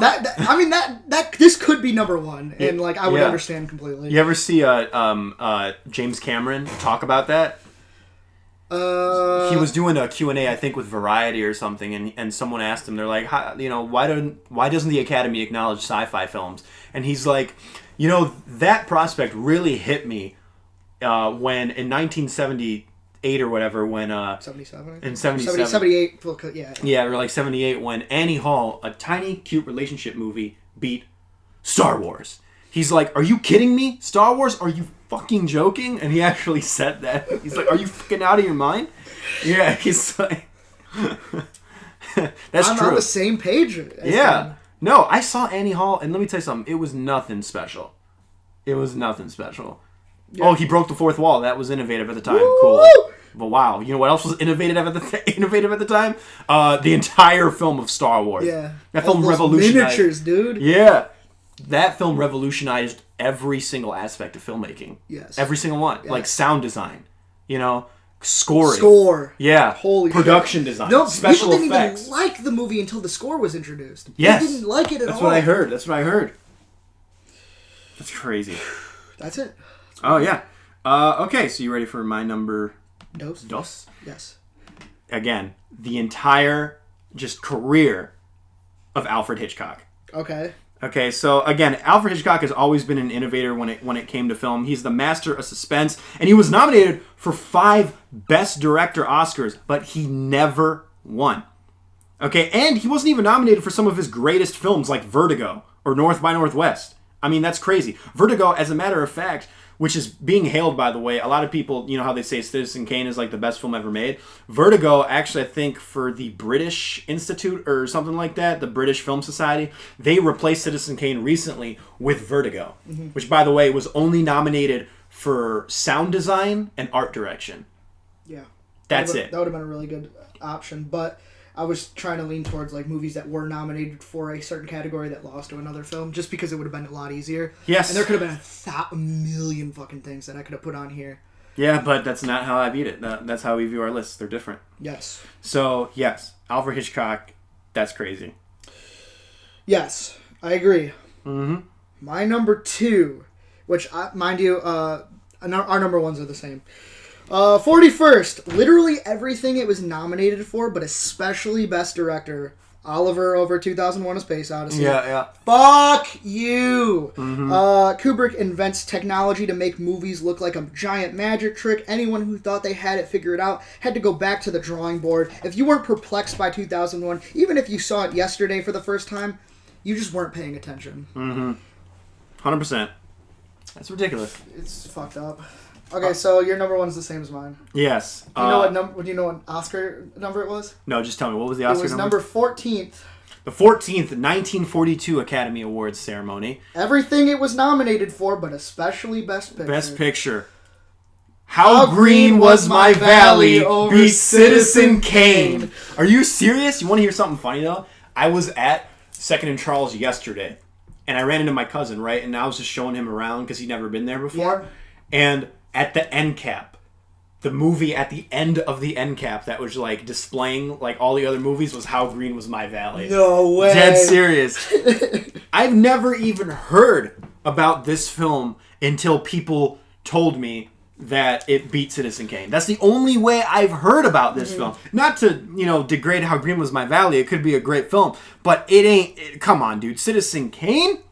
this could be number 1, and I would understand completely. You ever see James Cameron talk about that? He was doing a Q&A, I think, with Variety or something, and someone asked him, they're like, why doesn't the Academy acknowledge sci-fi films? And he's like, that prospect really hit me when in 1978 or whatever, when 77 in 78 or like 78, when Annie Hall, a tiny cute relationship movie, beat Star Wars. He's like, are you kidding me? Star Wars? Are you fucking joking? And he actually said that. He's like, are you fucking out of your mind? Yeah, he's like... That's true. I'm on the same page as him. No, I saw Annie Hall, and let me tell you something. It was nothing special. Yeah. Oh, he broke the fourth wall. That was innovative at the time. Woo! Cool. But wow, you know what else was innovative at the time? The entire film of Star Wars. Yeah. That film All those revolutionized. miniatures, dude. Yeah. That film revolutionized every single aspect of filmmaking. Yes. Every single one. Yes. Like sound design, scoring. Score. Yeah. Holy production shit. design. No, special people didn't effects. even like the movie until the score was introduced. Yes. They didn't like it at all. That's what I heard. That's crazy. That's it. Oh, yeah. Okay, so you ready for my number dos? Yes. Again, the entire just career of Alfred Hitchcock. Okay. Okay, so again, Alfred Hitchcock has always been an innovator when it came to film. He's the master of suspense, and he was nominated for 5 Best Director Oscars, but he never won. Okay, and he wasn't even nominated for some of his greatest films like Vertigo or North by Northwest. I mean, that's crazy. Vertigo, as a matter of fact, which is being hailed, by the way, a lot of people, you know how they say Citizen Kane is like the best film ever made? Vertigo, actually, I think for the British Institute or something like that, the British Film Society, they replaced Citizen Kane recently with Vertigo, which, by the way, was only nominated for sound design and art direction. Yeah. That's it. That would have been a really good option, but I was trying to lean towards like movies that were nominated for a certain category that lost to another film, just because it would have been a lot easier. Yes. And there could have been a million fucking things that I could have put on here. Yeah, but that's not how I viewed it. That's how we view our lists. They're different. Yes. So, yes, Alfred Hitchcock, that's crazy. Yes, I agree. Mm-hmm. My number 2, which, mind you, our number 1s are the same. 41st, literally everything it was nominated for, but especially Best Director, Oliver over 2001: A Space Odyssey. Yeah. Fuck you! Mm-hmm. Kubrick invents technology to make movies look like a giant magic trick. Anyone who thought they had it figured out had to go back to the drawing board. If you weren't perplexed by 2001, even if you saw it yesterday for the first time, you just weren't paying attention. 100%. That's ridiculous. It's fucked up. Okay, so your number 1's the same as mine. Yes. Do you know what number? Do you know what Oscar number it was? No, just tell me. What was the Oscar It was number? number 14th. The 14th 1942 Academy Awards ceremony. Everything it was nominated for, but especially Best Picture. Best Picture. How Green Was My Valley beats Citizen Kane. Are you serious? You want to hear something funny, though? I was at 2nd and Charles yesterday, and I ran into my cousin, right? And I was just showing him around because he'd never been there before. Yeah. And at the end cap, the movie at the end of the end cap that was like displaying like all the other movies was How Green Was My Valley. No way. Dead serious. I've never even heard about this film until people told me that it beat Citizen Kane. That's the only way I've heard about this film. Not to, degrade How Green Was My Valley. It could be a great film, but it ain't. Come on, dude. Citizen Kane?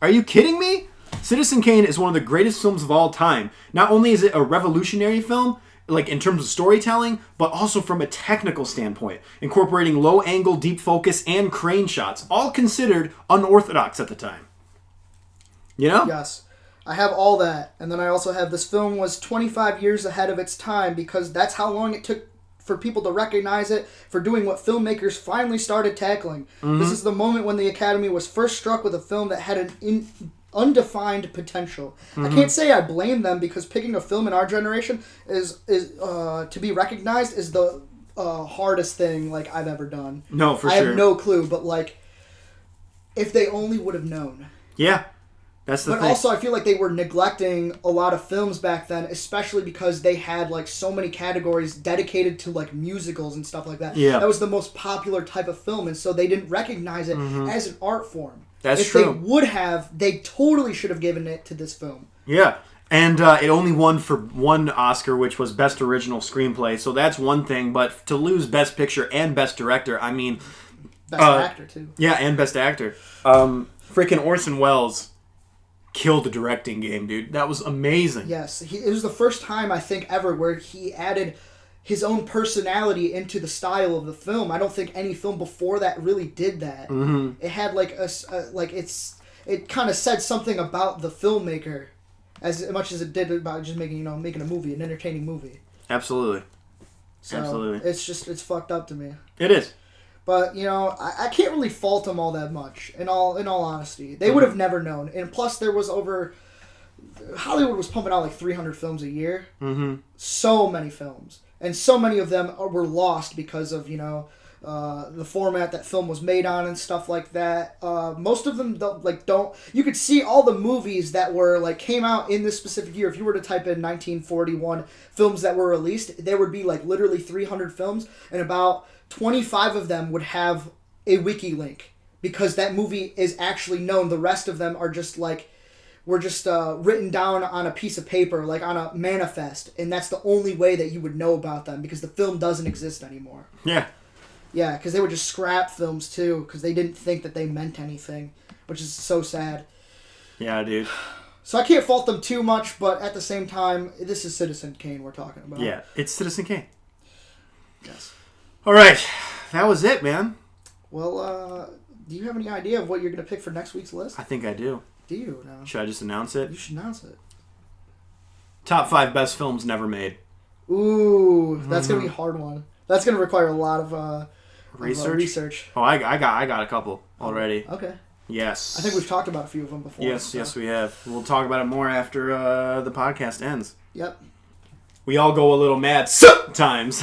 Are you kidding me? Citizen Kane is one of the greatest films of all time. Not only is it a revolutionary film, like in terms of storytelling, but also from a technical standpoint, incorporating low angle, deep focus, and crane shots, all considered unorthodox at the time. You know? Yes. I have all that. And then I also have this film was 25 years ahead of its time because that's how long it took for people to recognize it, for doing what filmmakers finally started tackling. Mm-hmm. This is the moment when the Academy was first struck with a film that had an undefined potential. Mm-hmm. I can't say I blame them because picking a film in our generation is to be recognized is the hardest thing like I've ever done. No, for sure. I have no clue, but like if they only would have known. Yeah. That's the thing. But also I feel like they were neglecting a lot of films back then, especially because they had like so many categories dedicated to like musicals and stuff like that. Yeah. That was the most popular type of film, and so they didn't recognize it as an art form. That's true. If they would have, they totally should have given it to this film. Yeah. And it only won for one Oscar, which was Best Original Screenplay. So that's one thing. But to lose Best Picture and Best Director, I mean... Best Actor, too. Yeah, and Best Actor. Freaking Orson Welles killed the directing game, dude. That was amazing. Yes. It was the first time, I think, ever where he added his own personality into the style of the film. I don't think any film before that really did that. Mm-hmm. It had like it kind of said something about the filmmaker as much as it did about just making a movie, an entertaining movie. Absolutely. So Absolutely. It's fucked up to me. It is. But, I can't really fault them all that much, in all honesty. They would have never known. And plus, there was over Hollywood was pumping out like 300 films a year. Mm-hmm. So many films. And so many of them were lost because of, the format that film was made on and stuff like that. Most of them don't. You could see all the movies that were like came out in this specific year. If you were to type in 1941 films that were released, there would be like literally 300 films, and about 25 of them would have a wiki link because that movie is actually known. The rest of them are just like were just written down on a piece of paper, like on a manifest, and that's the only way that you would know about them because the film doesn't exist anymore. Yeah. Yeah, because they would just scrap films too because they didn't think that they meant anything, which is so sad. Yeah, dude. So I can't fault them too much, but at the same time, this is Citizen Kane we're talking about. Yeah, it's Citizen Kane. Yes. All right, that was it, man. Well, do you have any idea of what you're going to pick for next week's list? I think I do. Do you now? Should I just announce it? You should announce it. Top 5 best films never made. Ooh, that's going to be a hard one. That's going to require a lot of research. Oh, I got a couple already. Okay. Yes. I think we've talked about a few of them before. Yes, so. yes, we have. We'll talk about it more after the podcast ends. Yep. We all go a little mad sometimes.